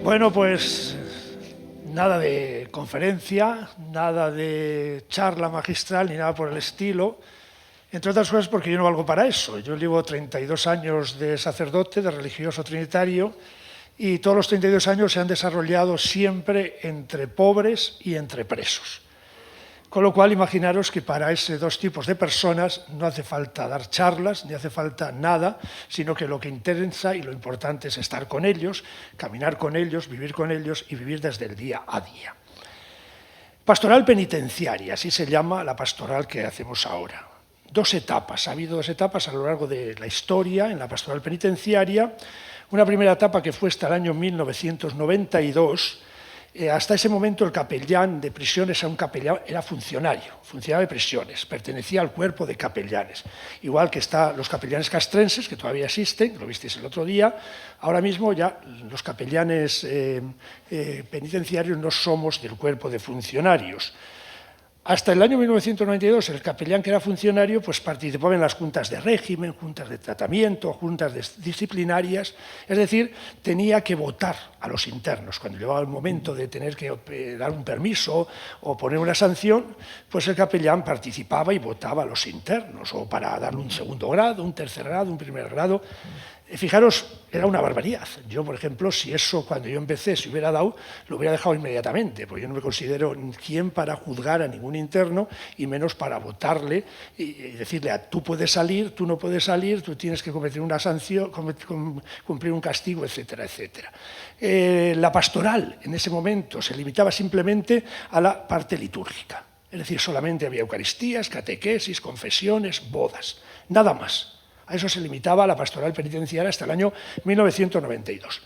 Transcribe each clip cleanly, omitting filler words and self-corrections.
Bueno, pues nada de conferencia, nada de charla magistral ni nada por el estilo, entre otras cosas porque yo no valgo para eso. Yo llevo 32 años de sacerdote, de religioso trinitario, y todos los 32 años se han desarrollado siempre entre pobres y entre presos. Con lo cual, imaginaros que para esos dos tipos de personas no hace falta dar charlas, ni hace falta nada, sino que lo que interesa y lo importante es estar con ellos, caminar con ellos, vivir con ellos y vivir desde el día a día. Pastoral penitenciaria, así se llama la pastoral que hacemos ahora. Dos etapas, ha habido dos etapas a lo largo de la historia en la pastoral penitenciaria. Una primera etapa que fue hasta el año 1992. Hasta ese momento el capellán de prisiones era funcionario de prisiones, pertenecía al cuerpo de capellanes. Igual que están los capellanes castrenses, que todavía existen, lo visteis el otro día, ahora mismo ya los capellanes penitenciarios no somos del cuerpo de funcionarios. Hasta el año 1992, el capellán que era funcionario pues participaba en las juntas de régimen, juntas de tratamiento, juntas disciplinarias, es decir, tenía que votar a los internos. Cuando llegaba el momento de tener que dar un permiso o poner una sanción, pues el capellán participaba y votaba a los internos, o para darle un segundo grado, un tercer grado, un primer grado. Fijaros, era una barbaridad. Yo, por ejemplo, si eso cuando yo empecé se hubiera dado, lo hubiera dejado inmediatamente, porque yo no me considero quien para juzgar a ningún interno y menos para votarle y decirle, tú puedes salir, tú no puedes salir, tú tienes que cometer una sanción, cumplir un castigo, etcétera, etcétera. La pastoral en ese momento se limitaba simplemente a la parte litúrgica, es decir, solamente había eucaristías, catequesis, confesiones, bodas, nada más. A eso se limitaba la pastoral penitenciaria hasta el año 1992.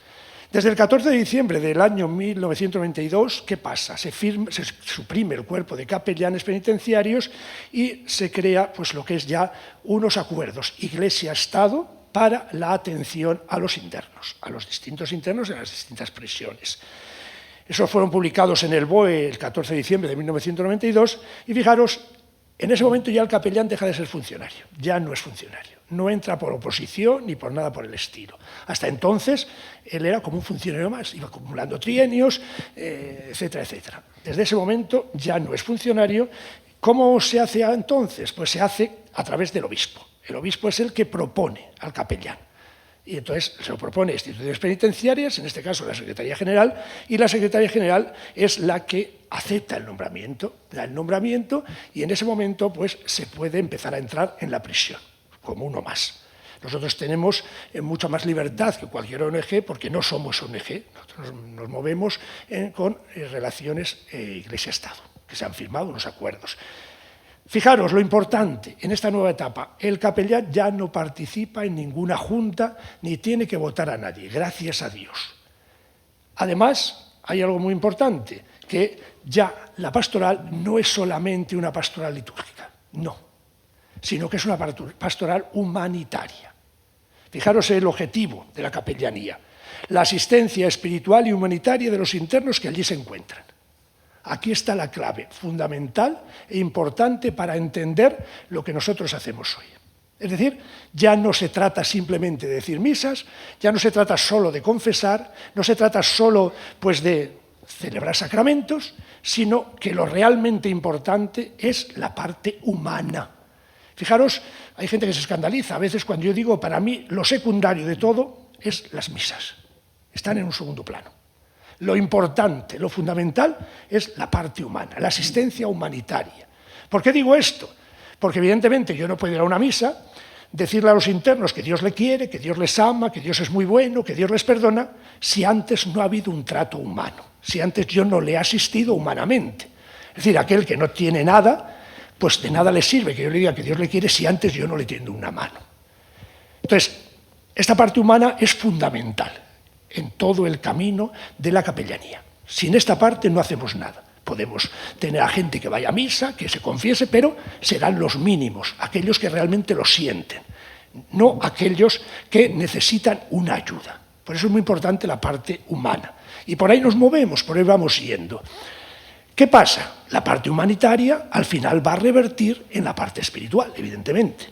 Desde el 14 de diciembre del año 1992, ¿qué pasa? Se suprime el cuerpo de capellanes penitenciarios y se crea pues, lo que es ya unos acuerdos Iglesia-Estado para la atención a los internos, a los distintos internos en las distintas prisiones. Esos fueron publicados en el BOE el 14 de diciembre de 1992 y fijaros, en ese momento ya el capellán deja de ser funcionario, ya no es funcionario. No entra por oposición ni por nada por el estilo. Hasta entonces, él era como un funcionario más, iba acumulando trienios, etcétera, etcétera. Desde ese momento ya no es funcionario. ¿Cómo se hace entonces? Pues se hace a través del obispo. El obispo es el que propone al capellán. Y entonces se lo propone a instituciones penitenciarias, en este caso la Secretaría General, y la Secretaría General es la que acepta el nombramiento, da el nombramiento, y en ese momento pues, se puede empezar a entrar en la prisión, como uno más. Nosotros tenemos mucha más libertad que cualquier ONG, porque no somos ONG, nosotros nos movemos con relaciones Iglesia-Estado, que se han firmado unos acuerdos. Fijaros lo importante en esta nueva etapa, el capellán ya no participa en ninguna junta ni tiene que votar a nadie, gracias a Dios. Además, hay algo muy importante, que ya la pastoral no es solamente una pastoral litúrgica, no, sino que es una pastoral humanitaria. Fijaros el objetivo de la capellanía, la asistencia espiritual y humanitaria de los internos que allí se encuentran. Aquí está la clave fundamental e importante para entender lo que nosotros hacemos hoy. Es decir, ya no se trata simplemente de decir misas, ya no se trata solo de confesar, no se trata solo pues, de celebrar sacramentos, sino que lo realmente importante es la parte humana. Fijaros, hay gente que se escandaliza a veces cuando yo digo, para mí, lo secundario de todo es las misas. Están en un segundo plano. Lo importante, lo fundamental, es la parte humana, la asistencia humanitaria. ¿Por qué digo esto? Porque evidentemente yo no puedo ir a una misa, decirle a los internos que Dios les quiere, que Dios les ama, que Dios es muy bueno, que Dios les perdona, si antes no ha habido un trato humano, si antes yo no le he asistido humanamente. Es decir, aquel que no tiene nada, pues de nada le sirve que yo le diga que Dios le quiere si antes yo no le tiendo una mano. Entonces, esta parte humana es fundamental en todo el camino de la capellanía. Sin esta parte no hacemos nada. Podemos tener a gente que vaya a misa, que se confiese, pero serán los mínimos, aquellos que realmente lo sienten, no aquellos que necesitan una ayuda. Por eso es muy importante la parte humana. Y por ahí nos movemos, por ahí vamos yendo. ¿Qué pasa? La parte humanitaria al final va a revertir en la parte espiritual, evidentemente.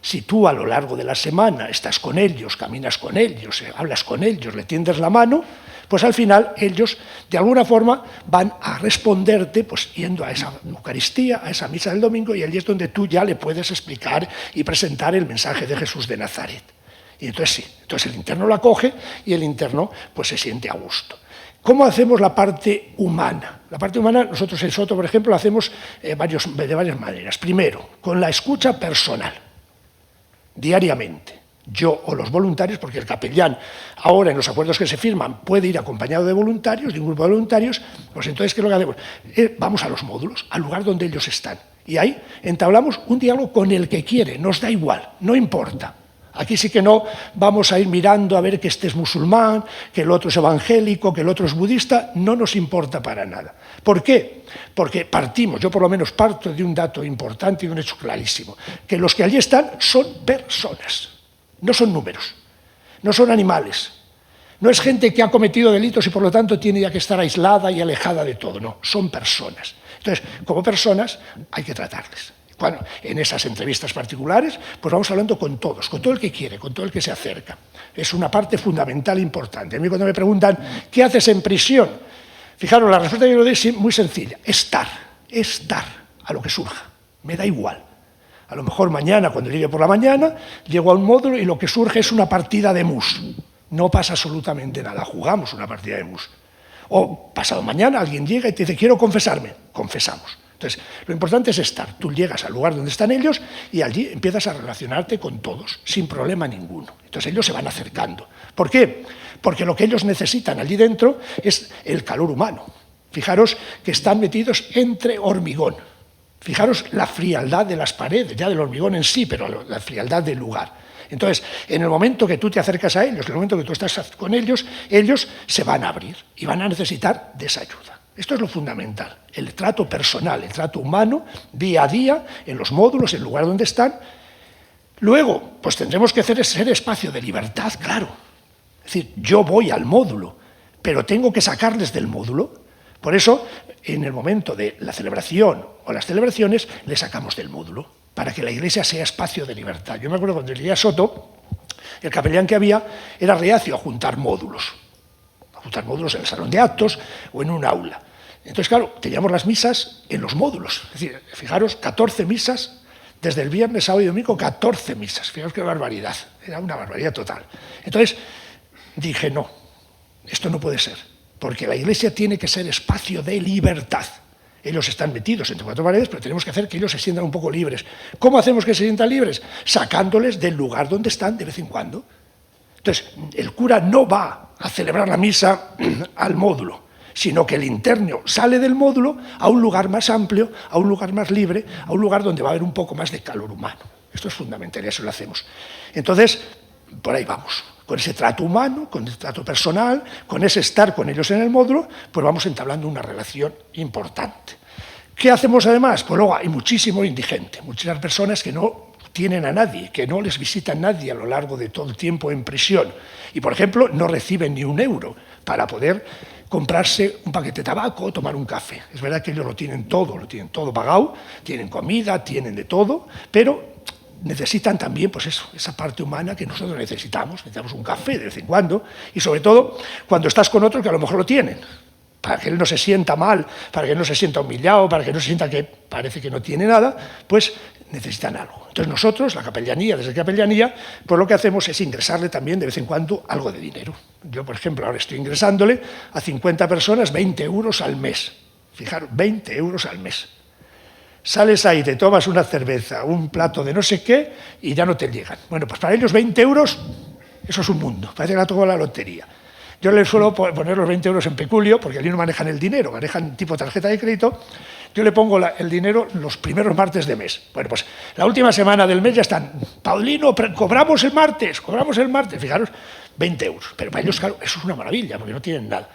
Si tú a lo largo de la semana estás con ellos, caminas con ellos, hablas con ellos, le tiendes la mano, pues al final ellos de alguna forma van a responderte pues yendo a esa Eucaristía, a esa misa del domingo, y allí es donde tú ya le puedes explicar y presentar el mensaje de Jesús de Nazaret. Y entonces sí, entonces el interno lo acoge y el interno pues se siente a gusto. ¿Cómo hacemos la parte humana? La parte humana, nosotros en Soto, por ejemplo, la hacemos de varias maneras. Primero, con la escucha personal, diariamente. Yo o los voluntarios, porque el capellán ahora en los acuerdos que se firman puede ir acompañado de voluntarios, de un grupo de voluntarios, pues entonces, ¿qué es lo que hacemos? Vamos a los módulos, al lugar donde ellos están. Y ahí entablamos un diálogo con el que quiere, nos da igual, no importa. Aquí sí que no vamos a ir mirando a ver que este es musulmán, que el otro es evangélico, que el otro es budista, no nos importa para nada. ¿Por qué? Porque partimos, yo por lo menos parto de un dato importante y de un hecho clarísimo, que los que allí están son personas, no son números, no son animales, no es gente que ha cometido delitos y por lo tanto tiene ya que estar aislada y alejada de todo, no, son personas. Entonces, como personas hay que tratarles. Bueno, en esas entrevistas particulares, pues vamos hablando con todos, con todo el que quiere, con todo el que se acerca. Es una parte fundamental e importante. A mí cuando me preguntan, ¿qué haces en prisión? Fijaros, la respuesta que yo doy es muy sencilla. Estar a lo que surja. Me da igual. A lo mejor mañana, cuando llegue por la mañana, llego a un módulo y lo que surge es una partida de mus. No pasa absolutamente nada, jugamos una partida de mus. O pasado mañana alguien llega y te dice, quiero confesarme. Confesamos. Entonces, lo importante es estar. Tú llegas al lugar donde están ellos y allí empiezas a relacionarte con todos, sin problema ninguno. Entonces ellos se van acercando. ¿Por qué? Porque lo que ellos necesitan allí dentro es el calor humano. Fijaros que están metidos entre hormigón. Fijaros la frialdad de las paredes, ya del hormigón en sí, pero la frialdad del lugar. Entonces, en el momento que tú te acercas a ellos, en el momento que tú estás con ellos, ellos se van a abrir y van a necesitar de esa ayuda. Esto es lo fundamental, el trato personal, el trato humano, día a día, en los módulos, en el lugar donde están. Luego, pues tendremos que ser espacio de libertad, claro. Es decir, yo voy al módulo, pero tengo que sacarles del módulo. Por eso, en el momento de la celebración o las celebraciones, les sacamos del módulo, para que la iglesia sea espacio de libertad. Yo me acuerdo cuando llegué a Soto, el capellán que había era reacio a juntar módulos en el salón de actos o en un aula. Entonces, claro, teníamos las misas en los módulos. Es decir, fijaros, 14 misas, desde el viernes, sábado y domingo, 14 misas. Fijaros qué barbaridad, era una barbaridad total. Entonces, dije, no, esto no puede ser, porque la iglesia tiene que ser espacio de libertad. Ellos están metidos entre cuatro paredes, pero tenemos que hacer que ellos se sientan un poco libres. ¿Cómo hacemos que se sientan libres? Sacándoles del lugar donde están de vez en cuando. Entonces, el cura no va a celebrar la misa al módulo, sino que el interno sale del módulo a un lugar más amplio, a un lugar más libre, a un lugar donde va a haber un poco más de calor humano. Esto es fundamental y eso lo hacemos. Entonces, por ahí vamos. Con ese trato humano, con ese trato personal, con ese estar con ellos en el módulo, pues vamos entablando una relación importante. ¿Qué hacemos además? Pues luego hay muchísimo indigente, muchísimas personas que no tienen a nadie, que no les visita nadie a lo largo de todo el tiempo en prisión. Y, por ejemplo, no reciben ni un euro para poder comprarse un paquete de tabaco o tomar un café. Es verdad que ellos lo tienen todo pagado, tienen comida, tienen de todo, pero necesitan también pues eso, esa parte humana que nosotros necesitamos un café de vez en cuando, y sobre todo cuando estás con otros que a lo mejor lo tienen, para que él no se sienta mal, para que él no se sienta humillado, para que no se sienta que parece que no tiene nada, pues necesitan algo. Entonces nosotros, la capellanía, desde capellanía, pues lo que hacemos es ingresarle también de vez en cuando algo de dinero. Yo, por ejemplo, ahora estoy ingresándole a 50 personas 20 euros al mes. Fijaros, 20 euros al mes. Sales ahí, te tomas una cerveza, un plato de no sé qué y ya no te llegan. Bueno, pues para ellos 20 euros, eso es un mundo, parece que la tocó la lotería. Yo les suelo poner los 20 euros en peculio, porque allí no manejan el dinero, manejan tipo tarjeta de crédito. Yo le pongo el dinero los primeros martes de mes. Bueno, pues la última semana del mes ya están. Paulino, cobramos el martes. Fijaros, 20 euros. Pero para ellos, claro, eso es una maravilla, porque no tienen nada.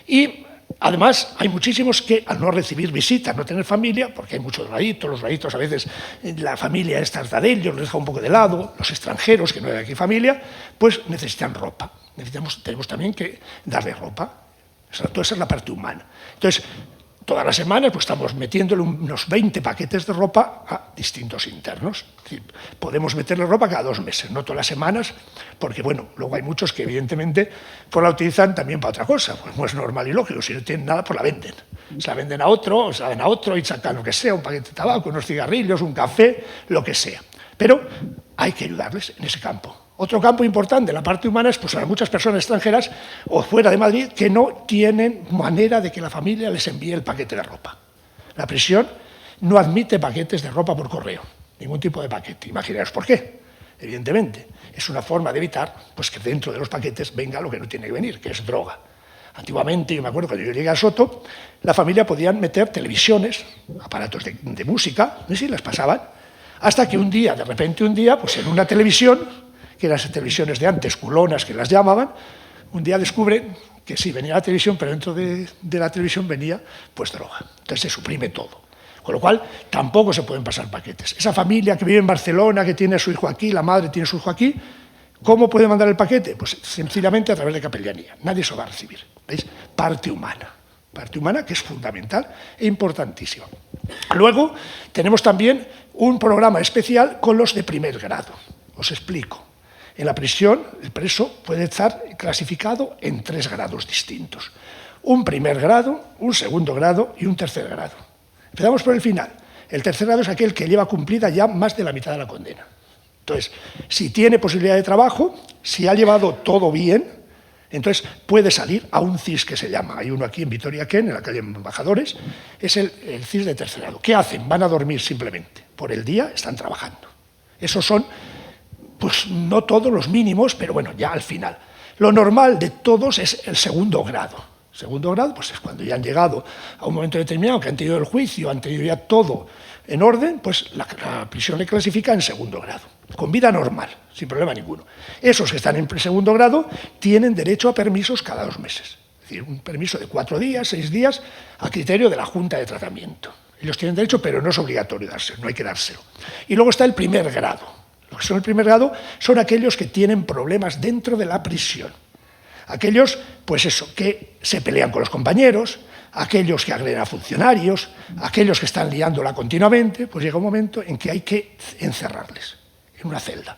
Y además hay muchísimos que al no recibir visitas, no tener familia, porque hay muchos drogadictos, los drogadictos a veces la familia es harta de ellos, los deja un poco de lado, los extranjeros que no hay aquí familia, pues necesitan ropa. Tenemos también que darle ropa. Toda esa es la parte humana. Entonces, todas las semanas pues estamos metiéndole unos 20 paquetes de ropa a distintos internos. Es decir, podemos meterle ropa cada 2 meses, no todas las semanas, porque bueno, luego hay muchos que evidentemente pues la utilizan también para otra cosa, pues no es normal y lógico, si no tienen nada pues la venden. Se la venden a otro, o se la dan a otro y sacan lo que sea, un paquete de tabaco, unos cigarrillos, un café, lo que sea. Pero hay que ayudarles en ese campo. Otro campo importante, la parte humana, es pues, a muchas personas extranjeras o fuera de Madrid que no tienen manera de que la familia les envíe el paquete de ropa. La prisión no admite paquetes de ropa por correo, ningún tipo de paquete. Imaginaos por qué. Evidentemente, es una forma de evitar pues, que dentro de los paquetes venga lo que no tiene que venir, que es droga. Antiguamente, yo me acuerdo cuando yo llegué a Soto, la familia podían meter televisiones, aparatos de música, y sí, las pasaban, hasta que un día, de repente un día, pues en una televisión, que eran las televisiones de antes, culonas que las llamaban, un día descubren que sí, venía la televisión, pero dentro de la televisión venía pues droga. Entonces se suprime todo. Con lo cual, tampoco se pueden pasar paquetes. Esa familia que vive en Barcelona, que tiene a su hijo aquí, la madre tiene a su hijo aquí, ¿cómo puede mandar el paquete? Pues sencillamente a través de capellanía. Nadie se lo va a recibir. ¿Veis? Parte humana. Parte humana que es fundamental e importantísima. Luego, tenemos también un programa especial con los de primer grado. Os explico. En la prisión, el preso puede estar clasificado en 3 grados distintos. Un primer grado, un segundo grado y un tercer grado. Empezamos por el final. El tercer grado es aquel que lleva cumplida ya más de la mitad de la condena. Entonces, si tiene posibilidad de trabajo, si ha llevado todo bien, entonces puede salir a un CIS que se llama. Hay uno aquí en Vitoria-Ken, en la calle Embajadores, es el CIS de tercer grado. ¿Qué hacen? Van a dormir simplemente. Por el día están trabajando. Esos son pues no todos los mínimos, pero bueno, ya al final. Lo normal de todos es el segundo grado. Segundo grado, pues es cuando ya han llegado a un momento determinado, que han tenido el juicio, han tenido ya todo en orden, pues la prisión le clasifica en segundo grado, con vida normal, sin problema ninguno. Esos que están en segundo grado tienen derecho a permisos cada 2 meses. Es decir, un permiso de 4 días, 6 días, a criterio de la Junta de Tratamiento. Ellos tienen derecho, pero no es obligatorio dárselo, no hay que dárselo. Y luego está el primer grado. Los que son el primer grado son aquellos que tienen problemas dentro de la prisión. Aquellos, pues eso, que se pelean con los compañeros, aquellos que agreden a funcionarios, aquellos que están liándola continuamente, pues llega un momento en que hay que encerrarles en una celda.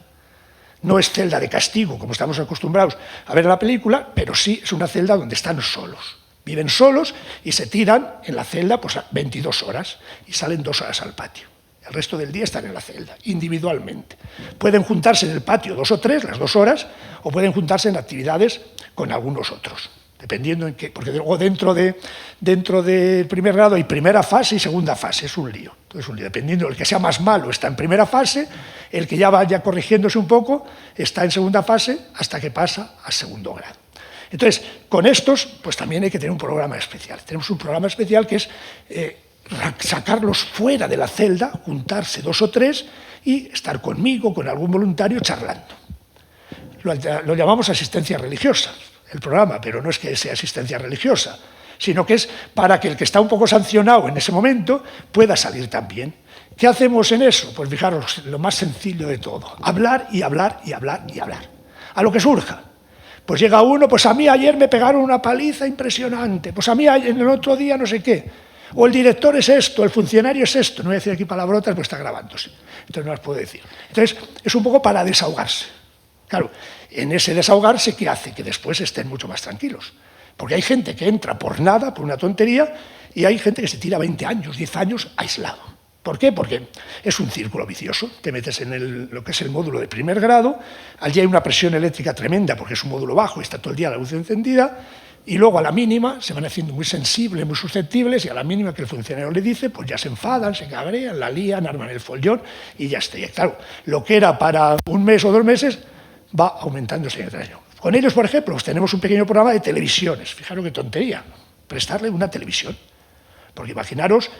No es celda de castigo, como estamos acostumbrados a ver en la película, pero sí es una celda donde están solos. Viven solos y se tiran en la celda pues, a 22 horas y salen 2 horas al patio. El resto del día están en la celda, individualmente. Pueden juntarse en el patio 2 o 3, las 2 horas, o pueden juntarse en actividades con algunos otros, dependiendo en qué, porque luego dentro del primer grado hay primera fase y segunda fase, es un lío. Entonces, un lío. Dependiendo, el que sea más malo está en primera fase, el que ya vaya corrigiéndose un poco está en segunda fase hasta que pasa a segundo grado. Entonces, con estos, pues también hay que tener un programa especial. Tenemos un programa especial que es sacarlos fuera de la celda, juntarse 2 o 3 y estar conmigo, con algún voluntario, charlando. Lo llamamos asistencia religiosa, el programa, pero no es que sea asistencia religiosa, sino que es para que el que está un poco sancionado en ese momento pueda salir también. ¿Qué hacemos en eso? Pues fijaros, lo más sencillo de todo, hablar y hablar y hablar y hablar, a lo que surja. Pues llega uno, pues a mí ayer me pegaron una paliza impresionante, pues a mí en el otro día no sé qué. O el director es esto, el funcionario es esto. No voy a decir aquí palabrotas, pues está grabándose. Entonces no las puedo decir. Entonces es un poco para desahogarse. Claro, en ese desahogarse, ¿qué hace? Que después estén mucho más tranquilos. Porque hay gente que entra por nada, por una tontería, y hay gente que se tira 20 años, 10 años aislado. ¿Por qué? Porque es un círculo vicioso. Te metes en lo que es el módulo de primer grado, allí hay una presión eléctrica tremenda porque es un módulo bajo y está todo el día la luz encendida, y luego a la mínima se van haciendo muy sensibles, muy susceptibles, y a la mínima que el funcionario le dice, pues ya se enfadan, se cabrean, la lían, arman el follón y ya está. Y claro, lo que era para 1 mes o 2 meses va aumentándose en el año. Con ellos, por ejemplo, tenemos un pequeño programa de televisiones. Fijaros qué tontería, prestarle una televisión. Porque imaginaros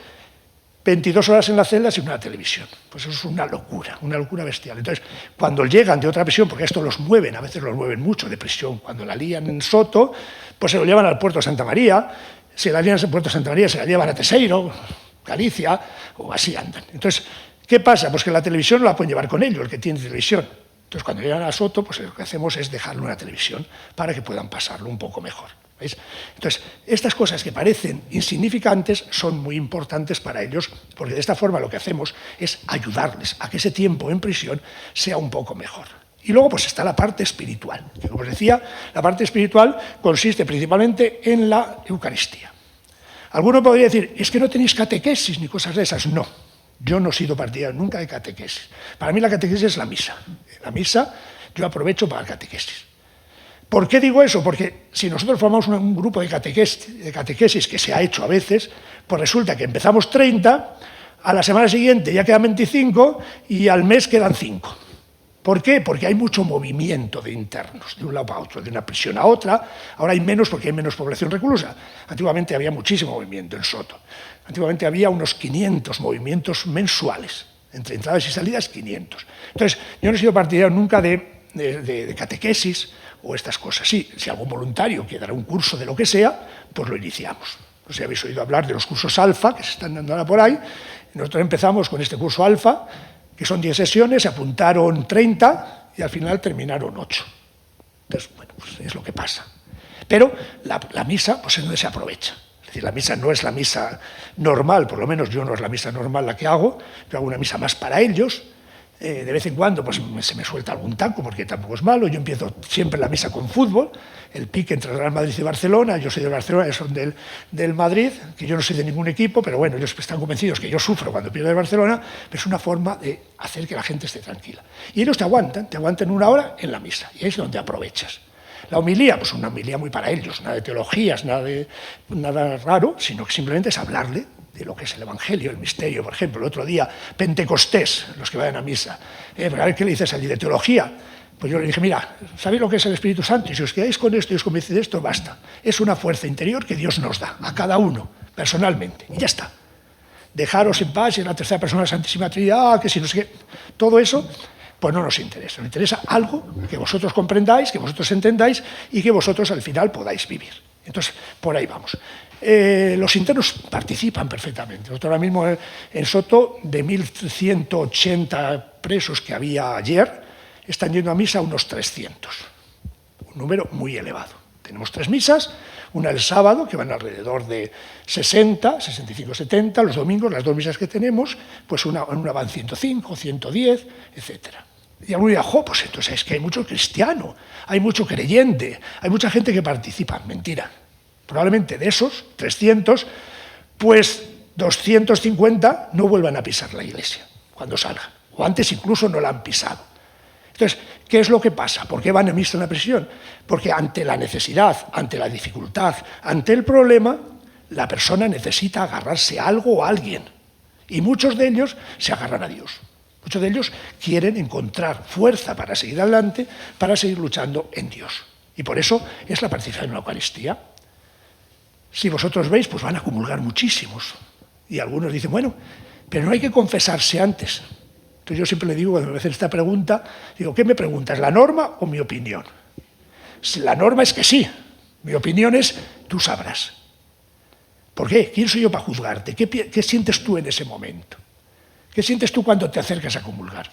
22 horas en la celda sin una televisión. Pues eso es una locura bestial. Entonces, cuando llegan de otra prisión, porque esto los mueven, a veces los mueven mucho de prisión, cuando la lían en Soto, pues se lo llevan al puerto de Santa María, se la lían en el puerto de Santa María, se la llevan a Teseiro, Galicia, o así andan. Entonces, ¿qué pasa? Pues que la televisión no la pueden llevar con ellos, el que tiene televisión. Entonces, cuando llegan a Soto, pues lo que hacemos es dejarle una televisión para que puedan pasarlo un poco mejor. ¿Veis? Entonces, estas cosas que parecen insignificantes son muy importantes para ellos, porque de esta forma lo que hacemos es ayudarles a que ese tiempo en prisión sea un poco mejor. Y luego pues está la parte espiritual, que como os decía, la parte espiritual consiste principalmente en la Eucaristía. Alguno podría decir, es que no tenéis catequesis ni cosas de esas. No, yo no he sido partidario nunca de catequesis. Para mí la catequesis es la misa. La misa yo aprovecho para catequesis. ¿Por qué digo eso? Porque si nosotros formamos un grupo de catequesis que se ha hecho a veces, pues resulta que empezamos 30, a la semana siguiente ya quedan 25 y al mes quedan 5. ¿Por qué? Porque hay mucho movimiento de internos, de un lado para otro, de una prisión a otra. Ahora hay menos porque hay menos población reclusa. Antiguamente había muchísimo movimiento en Soto. Antiguamente había unos 500 movimientos mensuales, entre entradas y salidas 500. Entonces, yo no he sido partidario nunca de catequesis o estas cosas. Sí, si algún voluntario quiere dar un curso de lo que sea, pues lo iniciamos. No sé si habéis oído hablar de los cursos alfa que se están dando ahora por ahí. Nosotros empezamos con este curso alfa, que son 10 sesiones, se apuntaron 30 y al final terminaron 8. Entonces, bueno, pues es lo que pasa. Pero la misa, pues es donde se aprovecha. Es decir, la misa no es la misa normal, por lo menos yo no es la misa normal la que hago, yo hago una misa más para ellos. De vez en cuando pues, se me suelta algún taco, porque tampoco es malo. Yo empiezo siempre la misa con fútbol, el pique entre el Real Madrid y Barcelona. Yo soy de Barcelona, ellos son del Madrid, que yo no soy de ningún equipo, pero bueno, ellos están convencidos que yo sufro cuando pierdo el Barcelona, pero es una forma de hacer que la gente esté tranquila. Y ellos te aguantan 1 hora en la misa, y ahí es donde aprovechas. La homilía, pues una homilía muy para ellos, nada de teologías, nada raro, sino que simplemente es hablarle de lo que es el Evangelio, el misterio. Por ejemplo, el otro día, Pentecostés, los que vayan a misa, pero a ver qué le dices allí de teología. Pues yo le dije, mira, ¿sabéis lo que es el Espíritu Santo? Y si os quedáis con esto y os convencéis de esto, basta. Es una fuerza interior que Dios nos da, a cada uno, personalmente, y ya está. Dejaros en paz, y en la tercera persona de la Santísima Trinidad, que si no sé qué, todo eso, pues no nos interesa. Nos interesa algo que vosotros comprendáis, que vosotros entendáis y que vosotros al final podáis vivir. Entonces, por ahí vamos. Los internos participan perfectamente. Nosotros ahora mismo en Soto, de 1.180 presos que había ayer, están yendo a misa unos 300. Un número muy elevado. Tenemos 3 misas, una el sábado, que van alrededor de 60, 65, 70, los domingos, las 2 misas que tenemos, pues una van 105, 110, etc. Y alguno dirá, pues entonces es que hay mucho cristiano, hay mucho creyente, hay mucha gente que participa. Mentira. Probablemente de esos 300, pues 250 no vuelvan a pisar la iglesia cuando salgan, o antes incluso no la han pisado. Entonces, ¿qué es lo que pasa? ¿Por qué van a misa en la prisión? Porque ante la necesidad, ante la dificultad, ante el problema, la persona necesita agarrarse a algo o a alguien. Y muchos de ellos se agarran a Dios. Muchos de ellos quieren encontrar fuerza para seguir adelante, para seguir luchando en Dios. Y por eso es la participación en la Eucaristía. Si vosotros veis, pues van a comulgar muchísimos. Y algunos dicen, bueno, pero no hay que confesarse antes. Entonces yo siempre le digo, cuando me hacen esta pregunta, digo, ¿qué me preguntas, la norma o mi opinión? La norma es que sí, mi opinión es, tú sabrás. ¿Por qué? ¿Quién soy yo para juzgarte? ¿Qué sientes tú en ese momento? ¿Qué sientes tú cuando te acercas a comulgar?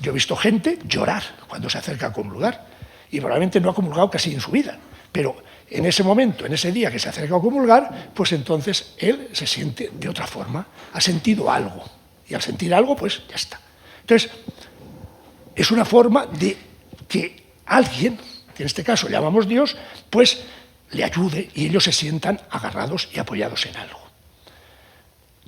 Yo he visto gente llorar cuando se acerca a comulgar, y probablemente no ha comulgado casi en su vida, pero en ese momento, en ese día que se acerca a comulgar, pues entonces él se siente de otra forma, ha sentido algo, y al sentir algo, pues ya está. Entonces, es una forma de que alguien, que en este caso llamamos Dios, pues le ayude y ellos se sientan agarrados y apoyados en algo.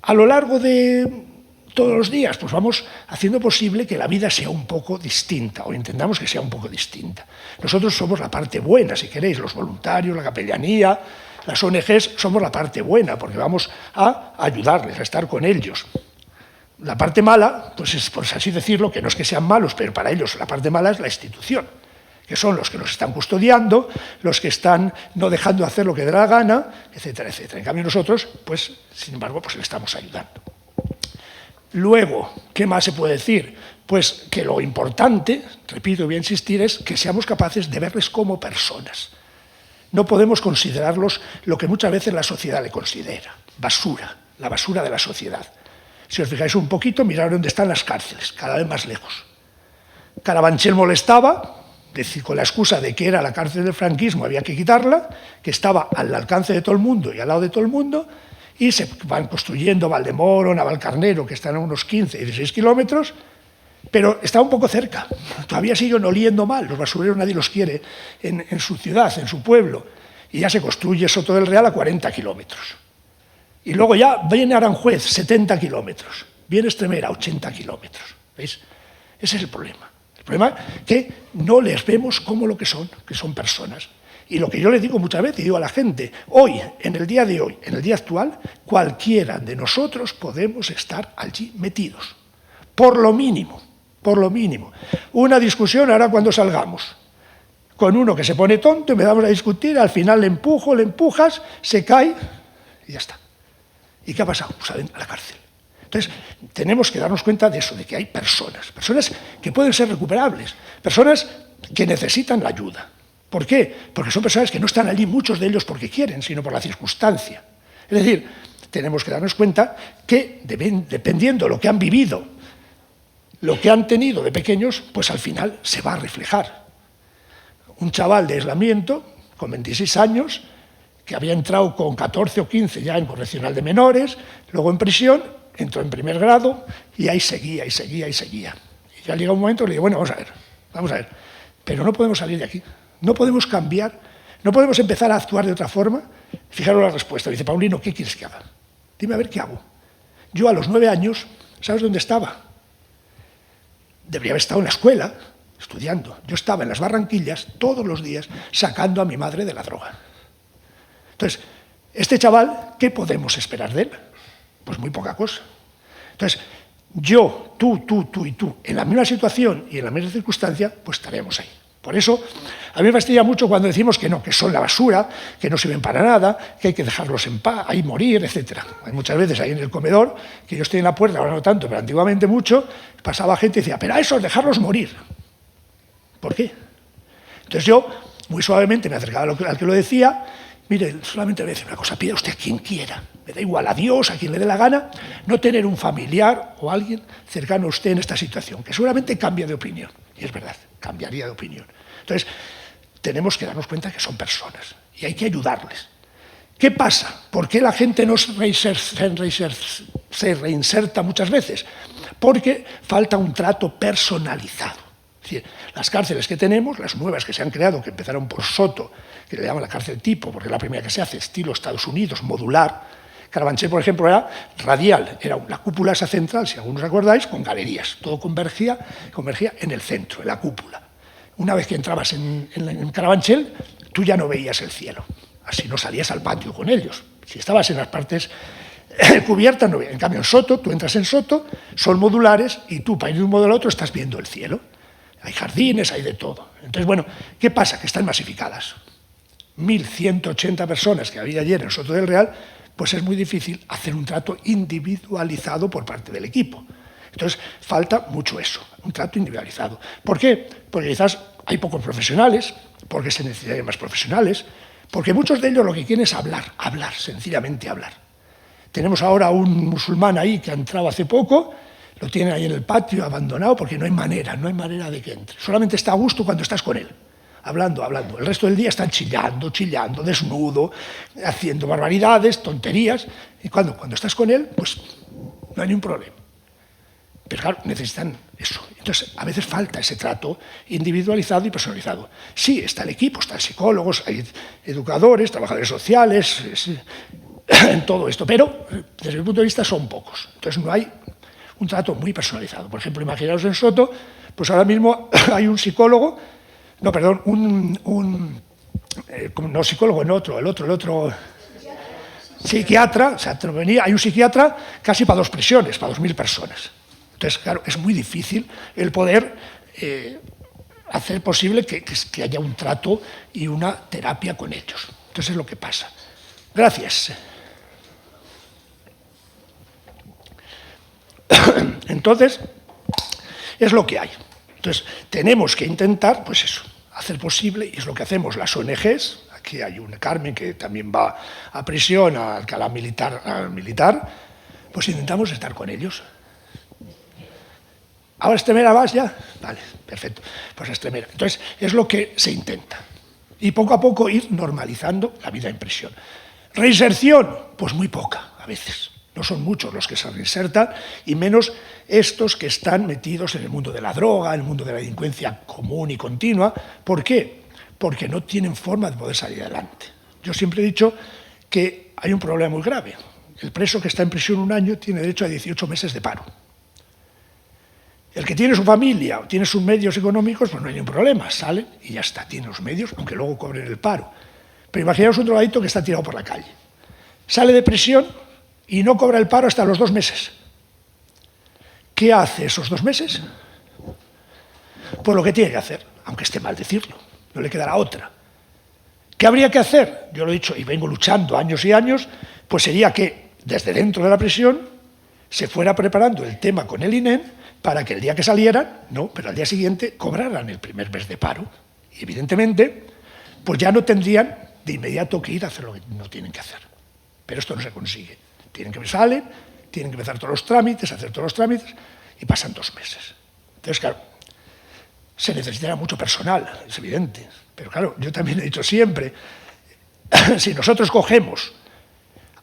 A lo largo de todos los días, pues vamos haciendo posible que la vida sea un poco distinta, o intentamos que sea un poco distinta. Nosotros somos la parte buena, si queréis, los voluntarios, la capellanía, las ONGs, somos la parte buena, porque vamos a ayudarles, a estar con ellos. La parte mala, pues es por así decirlo, que no es que sean malos, pero para ellos la parte mala es la institución, que son los que nos están custodiando, los que están no dejando de hacer lo que dé la gana, etcétera, etcétera. En cambio nosotros, pues, sin embargo, pues le estamos ayudando. Luego, ¿qué más se puede decir? Pues que lo importante, repito y voy a insistir, es que seamos capaces de verles como personas. No podemos considerarlos lo que muchas veces la sociedad le considera, basura, la basura de la sociedad. Si os fijáis un poquito, mirad dónde están las cárceles, cada vez más lejos. Carabanchel molestaba, decir, con la excusa de que era la cárcel del franquismo, había que quitarla, que estaba al alcance de todo el mundo y al lado de todo el mundo, y se van construyendo Valdemoro, Navalcarnero, que están a unos 15, 16 kilómetros, pero está un poco cerca. Todavía siguen oliendo mal, los basureros nadie los quiere en su ciudad, en su pueblo, y ya se construye Soto del Real a 40 kilómetros. Y luego ya viene Aranjuez, 70 kilómetros, viene Estremera, 80 kilómetros. ¿Veis? Ese es el problema. El problema es que no les vemos como lo que son personas. Y lo que yo les digo muchas veces, digo a la gente, hoy, en el día de hoy, en el día actual, cualquiera de nosotros podemos estar allí metidos. Por lo mínimo, por lo mínimo. Una discusión ahora cuando salgamos, con uno que se pone tonto y me damos a discutir, al final le empujo, le empujas, se cae y ya está. ¿Y qué ha pasado? Pues a la cárcel. Entonces, tenemos que darnos cuenta de eso, de que hay personas que pueden ser recuperables, personas que necesitan la ayuda. ¿Por qué? Porque son personas que no están allí, muchos de ellos porque quieren, sino por la circunstancia. Es decir, tenemos que darnos cuenta que dependiendo de lo que han vivido, lo que han tenido de pequeños, pues al final se va a reflejar. Un chaval de aislamiento, con 26 años, que había entrado con 14 o 15 ya en correccional de menores, luego en prisión, entró en primer grado y ahí seguía, y seguía, y seguía. Y ya llega un momento que le digo, bueno, vamos a ver, pero no podemos salir de aquí. No podemos cambiar, no podemos empezar a actuar de otra forma. Fijaros la respuesta. Dice, Paulino, ¿qué quieres que haga? Dime a ver qué hago. Yo a los 9 años, ¿sabes dónde estaba? Debería haber estado en la escuela, estudiando. Yo estaba en las Barranquillas todos los días sacando a mi madre de la droga. Entonces, este chaval, ¿qué podemos esperar de él? Pues muy poca cosa. Entonces, yo, tú y tú, en la misma situación y en la misma circunstancia, pues estaremos ahí. Por eso, a mí me fastidia mucho cuando decimos que no, que son la basura, que no sirven para nada, que hay que dejarlos en paz, ahí morir, etc. Hay muchas veces ahí en el comedor, que yo estoy en la puerta, ahora no tanto, pero antiguamente mucho, pasaba gente y decía, pero a eso es dejarlos morir. ¿Por qué? Entonces yo, muy suavemente, me acercaba al que lo decía, mire, solamente le voy a decir una cosa, pida usted a quien quiera, me da igual, a Dios, a quien le dé la gana, no tener un familiar o alguien cercano a usted en esta situación, que seguramente cambia de opinión, y es verdad, cambiaría de opinión. Entonces, tenemos que darnos cuenta que son personas y hay que ayudarles. ¿Qué pasa? ¿Por qué la gente no se reinserta muchas veces? Porque falta un trato personalizado. Es decir, las cárceles que tenemos, las nuevas que se han creado, que empezaron por Soto, que le llaman la cárcel tipo, porque es la primera que se hace, estilo Estados Unidos, modular. Carabanchel, por ejemplo, era radial, era la cúpula esa central, si algunos recordáis, con galerías. Todo convergía en el centro, en la cúpula. Una vez que entrabas en Carabanchel, tú ya no veías el cielo. Así no salías al patio con ellos. Si estabas en las partes cubiertas, no veías. En cambio, en Soto, tú entras en Soto, son modulares y tú, para ir de un modo al otro, estás viendo el cielo. Hay jardines, hay de todo. Entonces, bueno, ¿qué pasa? Que están masificadas. 1.180 personas que había ayer en Soto del Real, pues es muy difícil hacer un trato individualizado por parte del equipo. Entonces, falta mucho eso, un trato individualizado. ¿Por qué? Porque quizás hay pocos profesionales, porque se necesitarían más profesionales, porque muchos de ellos lo que quieren es hablar, sencillamente hablar. Tenemos ahora un musulmán ahí que ha entrado hace poco, lo tienen ahí en el patio abandonado porque no hay manera de que entre. Solamente está a gusto cuando estás con él. Hablando. El resto del día están chillando, desnudo, haciendo barbaridades, tonterías. Y cuando estás con él, pues no hay ningún problema. Pero claro, necesitan eso. Entonces, a veces falta ese trato individualizado y personalizado. Sí, está el equipo, están psicólogos, hay educadores, trabajadores sociales, en todo esto. Pero, desde mi punto de vista, son pocos. Entonces, no hay un trato muy personalizado. Por ejemplo, imaginaos en Soto, pues ahora mismo hay un psicólogo, no, perdón, no psicólogo, el otro psiquiatra, o sea, hay un psiquiatra casi para 2 prisiones, para 2.000 personas. Entonces, claro, es muy difícil el poder hacer posible que haya un trato y una terapia con ellos. Entonces es lo que pasa. Gracias. Entonces, es lo que hay. Entonces, tenemos que intentar, pues eso, hacer posible, y es lo que hacemos las ONGs. Aquí hay una Carmen que también va a prisión, a Alcalá militar, pues intentamos estar con ellos. ¿Ahora Extremera vas ya? Vale, perfecto. Pues a Extremera. Entonces, es lo que se intenta. Y poco a poco ir normalizando la vida en prisión. Reinserción, pues muy poca a veces. No son muchos los que se reinsertan, y menos estos que están metidos en el mundo de la droga, en el mundo de la delincuencia común y continua. ¿Por qué? Porque no tienen forma de poder salir adelante. Yo siempre he dicho que hay un problema muy grave. El preso que está en prisión un año tiene derecho a 18 meses de paro. El que tiene su familia o tiene sus medios económicos, pues no hay ningún problema, sale y ya está, tiene los medios, aunque luego cobren el paro. Pero imaginaos un drogadicto que está tirado por la calle. Sale de prisión y no cobra el paro hasta los 2 meses. ¿Qué hace esos 2 meses? Pues lo que tiene que hacer, aunque esté mal decirlo, no le quedará otra. ¿Qué habría que hacer? Yo lo he dicho y vengo luchando años y años, pues sería que desde dentro de la prisión se fuera preparando el tema con el INEM para que el día que salieran, no, pero al día siguiente cobraran el primer mes de paro. Y evidentemente, pues ya no tendrían de inmediato que ir a hacer lo que no tienen que hacer. Pero esto no se consigue. Tienen que salir, tienen que empezar todos los trámites, hacer todos los trámites, y pasan 2 meses. Entonces, claro, se necesitará mucho personal, es evidente. Pero claro, yo también he dicho siempre, si nosotros cogemos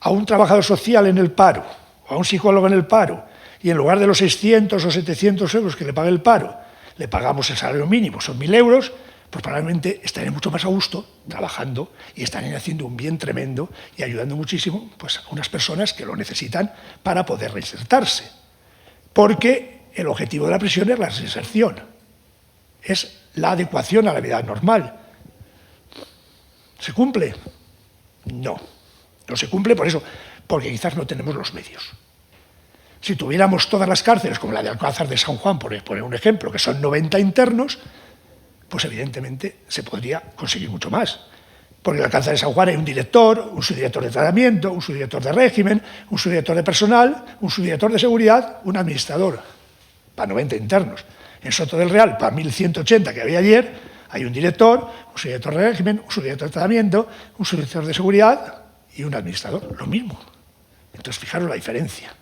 a un trabajador social en el paro, o a un psicólogo en el paro, y en lugar de los 600 o 700 euros que le paga el paro, le pagamos el salario mínimo, son 1.000 euros, pues probablemente estaré mucho más a gusto trabajando y estaré haciendo un bien tremendo y ayudando muchísimo pues, a unas personas que lo necesitan para poder reinsertarse. Porque el objetivo de la prisión es la reinserción, es la adecuación a la vida normal. ¿Se cumple? No, no se cumple por eso, porque quizás no tenemos los medios. Si tuviéramos todas las cárceles, como la de Alcázar de San Juan, por poner un ejemplo, que son 90 internos, pues evidentemente se podría conseguir mucho más. Porque en el Alcázar de San Juan hay un director, un subdirector de tratamiento, un subdirector de régimen, un subdirector de personal, un subdirector de seguridad, un administrador, para 90 internos. En Soto del Real, para 1.180 que había ayer, hay un director, un subdirector de régimen, un subdirector de tratamiento, un subdirector de seguridad y un administrador, lo mismo. Entonces, fijaros la diferencia.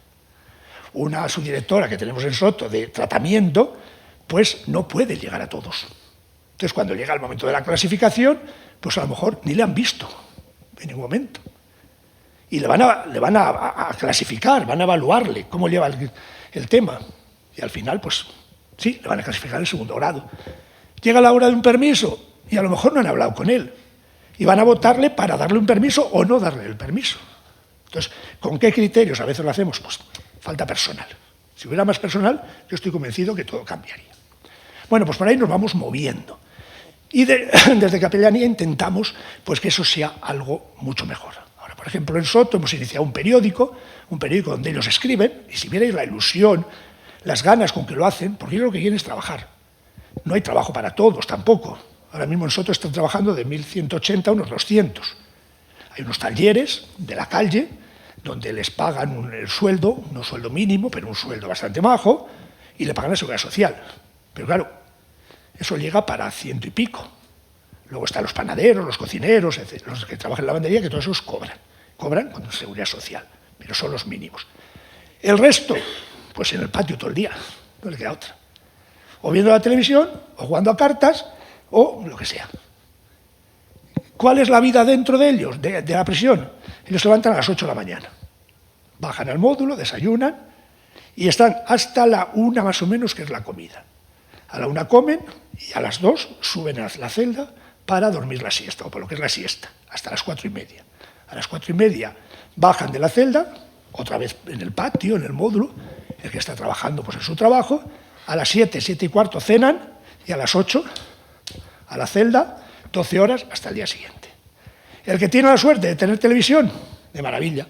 Una subdirectora que tenemos en Soto de tratamiento, pues no puede llegar a todos. Entonces, cuando llega el momento de la clasificación, pues a lo mejor ni le han visto en ningún momento. Y le van a clasificar, van a evaluarle cómo lleva el tema. Y al final, pues sí, le van a clasificar en 2.º grado. Llega la hora de un permiso y a lo mejor no han hablado con él. Y van a votarle para darle un permiso o no darle el permiso. Entonces, ¿con qué criterios a veces lo hacemos? Pues falta personal. Si hubiera más personal, yo estoy convencido que todo cambiaría. Bueno, pues por ahí nos vamos moviendo. Y desde Capellanía intentamos pues, que eso sea algo mucho mejor. Ahora, por ejemplo, en Soto hemos iniciado un periódico donde ellos escriben, y si vierais la ilusión, las ganas con que lo hacen, porque ellos lo que quieren es trabajar. No hay trabajo para todos tampoco. Ahora mismo en Soto están trabajando de 1.180 a unos 200. Hay unos talleres de la calle donde les pagan el sueldo, no un sueldo mínimo, pero un sueldo bastante bajo, y le pagan la seguridad social. Pero claro, eso llega para 100 y pico. Luego están los panaderos, los cocineros, etc., los que trabajan en la lavandería, que todos esos cobran. Cobran con seguridad social, pero son los mínimos. El resto, pues en el patio todo el día, no le queda otra. O viendo la televisión, o jugando a cartas, o lo que sea. ¿Cuál es la vida dentro de ellos, de la prisión? Ellos se levantan a las 8 de la mañana. Bajan al módulo, desayunan y están hasta la 1 más o menos, que es la comida. A la 1 comen y a las 2 suben a la celda para dormir la siesta, o por lo que es la siesta, hasta las 4:30. A las 4:30 bajan de la celda, otra vez en el patio, en el módulo, el que está trabajando pues, en su trabajo. A las 7, 7:15 cenan y a las 8 a la celda, 12 horas hasta el día siguiente. El que tiene la suerte de tener televisión, de maravilla.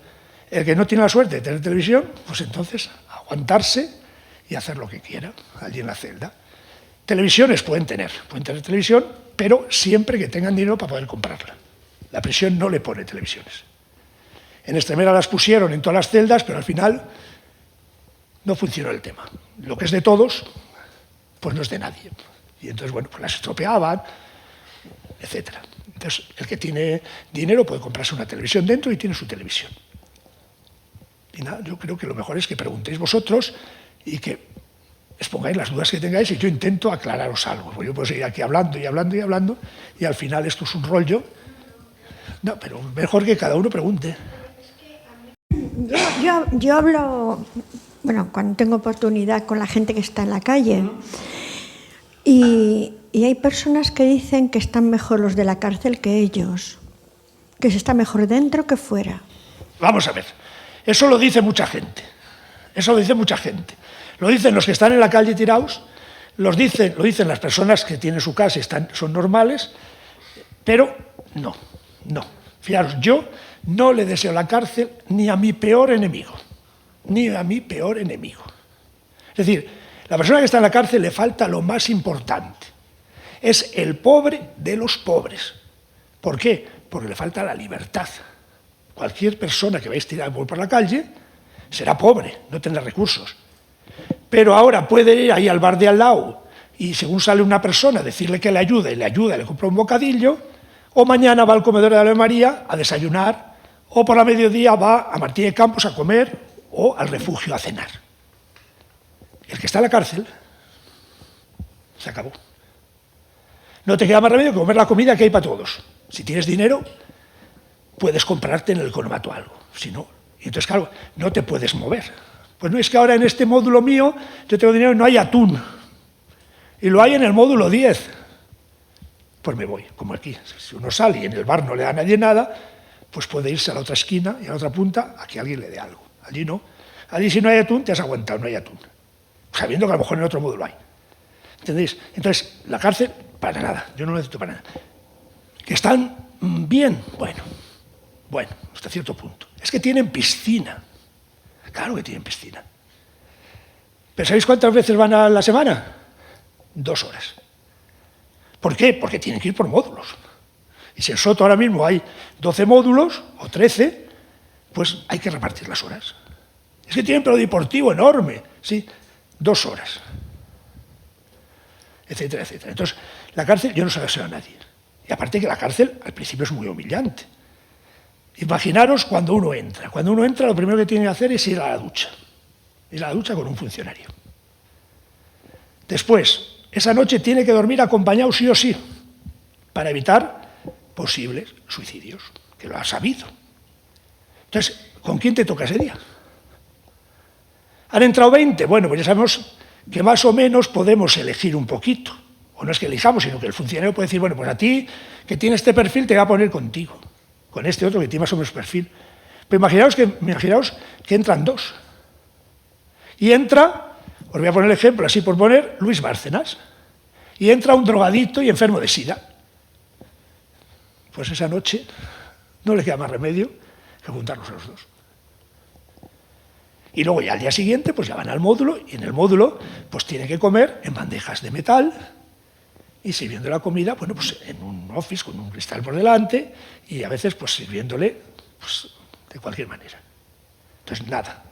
El que no tiene la suerte de tener televisión, pues entonces aguantarse y hacer lo que quiera allí en la celda. Televisiones pueden tener televisión, pero siempre que tengan dinero para poder comprarla. La prisión no le pone televisiones. En Extremera las pusieron en todas las celdas, pero al final no funcionó el tema. Lo que es de todos, pues no es de nadie. Y entonces, bueno, pues las estropeaban, etc. Entonces, el que tiene dinero puede comprarse una televisión dentro y tiene su televisión. Y nada, yo creo que lo mejor es que preguntéis vosotros y que expongáis las dudas que tengáis y yo intento aclararos algo. Pues yo puedo seguir aquí hablando y hablando y hablando y al final esto es un rollo. No, pero mejor que cada uno pregunte. Yo hablo, bueno, cuando tengo oportunidad con la gente que está en la calle y hay personas que dicen que están mejor los de la cárcel que ellos, que se está mejor dentro que fuera. Vamos a ver, eso lo dice mucha gente, Lo dicen los que están en la calle tirados, lo dicen las personas que tienen su casa y son normales, pero no. Fijaros, yo no le deseo la cárcel ni a mi peor enemigo. Es decir, la persona que está en la cárcel le falta lo más importante. Es el pobre de los pobres. ¿Por qué? Porque le falta la libertad. Cualquier persona que vais tirada por la calle será pobre, no tendrá recursos. Pero ahora puede ir ahí al bar de al lado y según sale una persona decirle que le ayuda y le compra un bocadillo, o mañana va al comedor de Ave María a desayunar, o por la mediodía va a Martín de Campos a comer o al refugio a cenar. El que está en la cárcel se acabó. No te queda más remedio que comer la comida que hay para todos. Si tienes dinero, puedes comprarte en el economato algo. Si no, y entonces, claro, no te puedes mover. Pues no es que ahora en este módulo mío yo tengo dinero y no hay atún. Y lo hay en el módulo 10. Pues me voy, como aquí. Si uno sale y en el bar no le da a nadie nada, pues puede irse a la otra esquina y a la otra punta a que alguien le dé algo. Allí no. Allí si no hay atún, te has aguantado, no hay atún. Sabiendo que a lo mejor en otro módulo hay. ¿Entendéis? Entonces, la cárcel, para nada. Yo no lo necesito para nada. ¿Que están bien? Bueno, hasta cierto punto. Es que tienen piscina. Claro que tienen piscina. ¿Pero sabéis cuántas veces van a la semana? 2 horas. ¿Por qué? Porque tienen que ir por módulos. Y si en Soto ahora mismo hay 12 módulos, o 13, pues hay que repartir las horas. Es que tienen polideportivo enorme, ¿sí? 2 horas. Etcétera, etcétera. Entonces, la cárcel yo no se la deseo a nadie. Y aparte que la cárcel al principio es muy humillante. Imaginaros cuando uno entra. Cuando uno entra lo primero que tiene que hacer es ir a la ducha. Ir a la ducha con un funcionario. Después, esa noche tiene que dormir acompañado sí o sí, para evitar posibles suicidios, que lo ha sabido. Entonces, ¿con quién te toca ese día? ¿Han entrado 20? Bueno, pues ya sabemos que más o menos podemos elegir un poquito. O no es que elijamos, sino que el funcionario puede decir, bueno, pues a ti, que tiene este perfil, te va a poner contigo. Con este otro que tiene más o menos perfil. Pero imaginaos que entran 2. Y entra, os voy a poner el ejemplo, así por poner, Luis Bárcenas. Y entra un drogadicto y enfermo de SIDA. Pues esa noche no le queda más remedio que juntarlos a los 2. Y luego ya al día siguiente pues ya van al módulo y en el módulo pues tienen que comer en bandejas de metal y sirviendo la comida, bueno, pues en un office con un cristal por delante y a veces pues sirviéndole pues, de cualquier manera. Entonces, nada.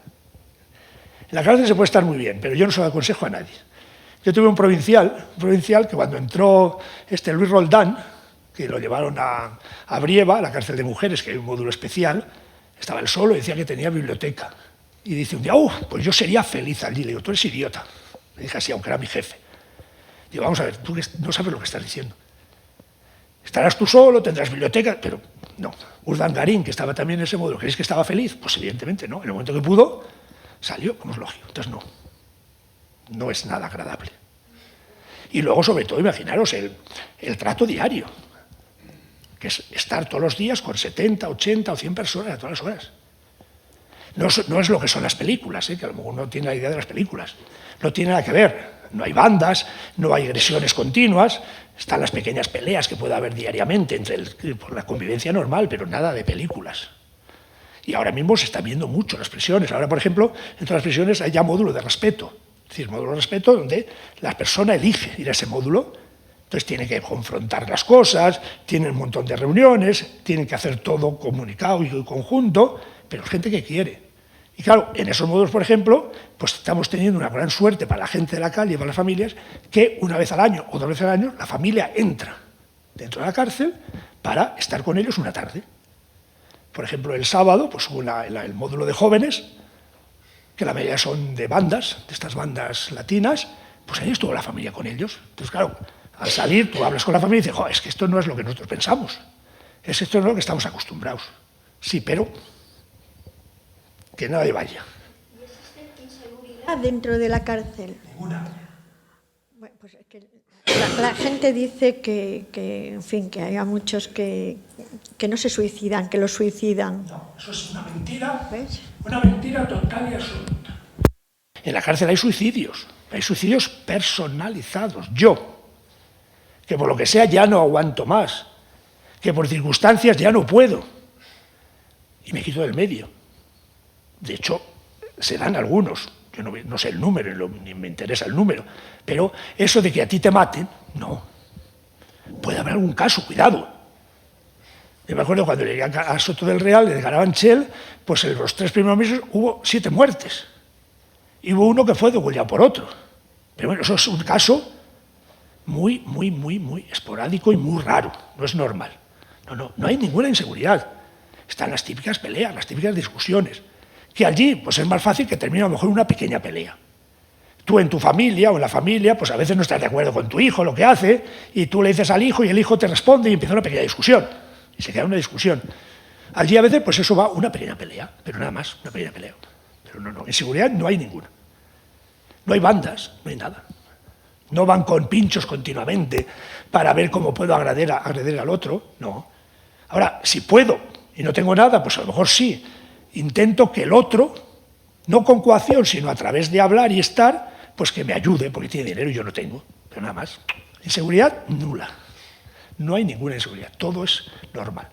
En la cárcel se puede estar muy bien, pero yo no se lo aconsejo a nadie. Yo tuve un provincial que cuando entró Luis Roldán, que lo llevaron a Brieva, a la cárcel de mujeres, que hay un módulo especial, estaba él solo y decía que tenía biblioteca. Y dice un día, pues yo sería feliz allí. Le digo, tú eres idiota. Le dije así, aunque era mi jefe. Digo, vamos a ver, tú no sabes lo que estás diciendo. Estarás tú solo, tendrás biblioteca, pero no. Urdangarín, que estaba también en ese módulo, ¿creéis que estaba feliz? Pues evidentemente no. En el momento que pudo, salió, como es lógico. Entonces no es nada agradable. Y luego, sobre todo, imaginaros el trato diario, que es estar todos los días con 70, 80 o 100 personas a todas las horas. No es lo que son las películas, que a lo mejor no tiene la idea de las películas. No tiene nada que ver. No hay bandas, no hay agresiones continuas, están las pequeñas peleas que puede haber diariamente por la convivencia normal, pero nada de películas. Y ahora mismo se están viendo mucho las prisiones. Ahora, por ejemplo, entre las prisiones hay ya módulo de respeto. Es decir, módulo de respeto donde la persona elige ir a ese módulo. Entonces tiene que confrontar las cosas, tiene un montón de reuniones, tienen que hacer todo comunicado y conjunto, pero es gente que quiere. Y claro, en esos módulos, por ejemplo, pues estamos teniendo una gran suerte para la gente de la calle y para las familias, que una vez al año o 2 veces al año la familia entra dentro de la cárcel para estar con ellos una tarde. Por ejemplo, el sábado, pues hubo el módulo de jóvenes, que la mayoría son de bandas, de estas bandas latinas, pues ahí estuvo la familia con ellos. Entonces, claro, al salir tú hablas con la familia y dices, es que esto no es lo que nosotros pensamos, esto no es lo que estamos acostumbrados. Sí, pero que nadie vaya. ¿Y existe inseguridad dentro de la cárcel? Ninguna. Bueno, pues es que la gente dice que, en fin, que hay muchos que no se suicidan, que los suicidan. No, eso es una mentira, ¿Ves? una mentira total y absoluta. En la cárcel hay suicidios personalizados. Yo, que por lo que sea ya no aguanto más, que por circunstancias ya no puedo, y me quito del medio. De hecho, se dan algunos, yo no sé el número, ni me interesa el número, pero eso de que a ti te maten, no. Puede haber algún caso, cuidado. Yo me acuerdo cuando llegué a Soto del Real, de Carabanchel, pues en los 3 primeros meses hubo 7 muertes. Y hubo uno que fue degollado por otro. Pero bueno, eso es un caso muy esporádico y muy raro, no es normal. No hay ninguna inseguridad. Están las típicas peleas, las típicas discusiones, que allí pues es más fácil que termine a lo mejor una pequeña pelea. Tú en tu familia o en la familia, pues a veces no estás de acuerdo con tu hijo, lo que hace, y tú le dices al hijo y el hijo te responde y empieza una pequeña discusión. Y se queda una discusión. Allí a veces pues eso va una pequeña pelea, pero nada más, una pequeña pelea. Pero no, inseguridad no hay ninguna. No hay bandas, no hay nada. No van con pinchos continuamente para ver cómo puedo agredir al otro, no. Ahora, si puedo y no tengo nada, pues a lo mejor sí. Intento que el otro, no con coacción, sino a través de hablar y estar, pues que me ayude, porque tiene dinero y yo no tengo, pero nada más. Inseguridad, nula. No hay ninguna inseguridad, todo es normal.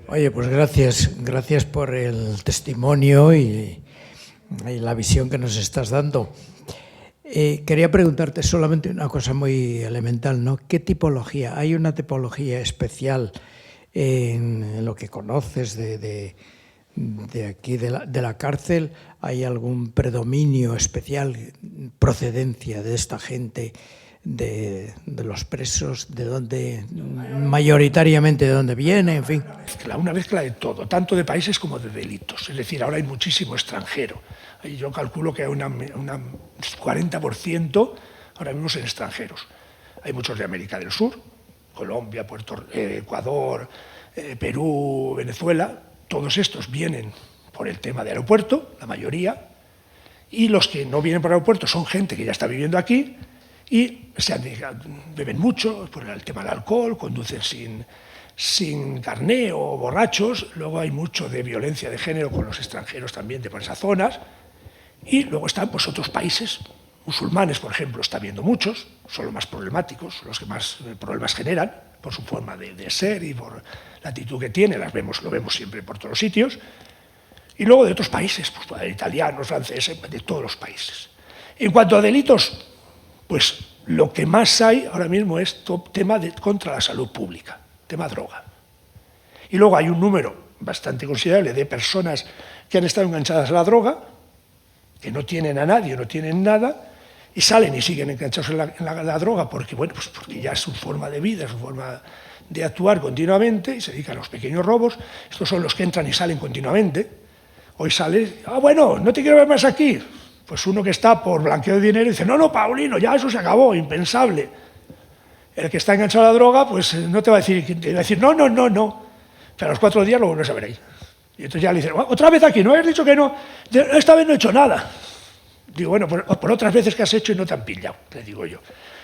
Oye, pues gracias por el testimonio y la visión que nos estás dando. Quería preguntarte solamente una cosa muy elemental, ¿no? ¿Qué tipología? ¿Hay una tipología especial en lo que conoces de aquí, de la cárcel? ¿Hay algún predominio especial, procedencia de esta gente, de los presos, de dónde, mayoritariamente de dónde viene, en fin? Una mezcla de todo, tanto de países como de delitos. Es decir, ahora hay muchísimo extranjero. Yo calculo que hay un 40% ahora mismo en extranjeros. Hay muchos de América del Sur, Colombia, Ecuador, Perú, Venezuela. Todos estos vienen por el tema de aeropuerto, la mayoría, y los que no vienen por aeropuerto son gente que ya está viviendo aquí y beben mucho por el tema del alcohol, conducen sin carné o borrachos. Luego hay mucho de violencia de género con los extranjeros también de por esas zonas. Y luego están pues, otros países, musulmanes, por ejemplo, está habiendo muchos, son los más problemáticos, los que más problemas generan por su forma de ser y por la actitud que tiene, lo vemos siempre por todos los sitios. Y luego de otros países, pues italianos, franceses, de todos los países. En cuanto a delitos, pues lo que más hay ahora mismo es tema contra la salud pública, tema droga. Y luego hay un número bastante considerable de personas que han estado enganchadas a la droga, que no tienen a nadie, no tienen nada, y salen y siguen enganchados en la droga porque, bueno, pues porque ya es su forma de vida, es su forma de actuar continuamente, y se dedican a los pequeños robos. Estos son los que entran y salen continuamente. Hoy sale, bueno, no te quiero ver más aquí. Pues uno que está por blanqueo de dinero dice, no, Paulino, ya eso se acabó, impensable. El que está enganchado a la droga, pues no te va a decir, no. Pero a los 4 días lo vuelves a ver ahí. Y entonces ya le dicen, otra vez aquí, ¿no has dicho que no? Esta vez no he hecho nada. Digo, bueno, por otras veces que has hecho y no te han pillado, le digo yo.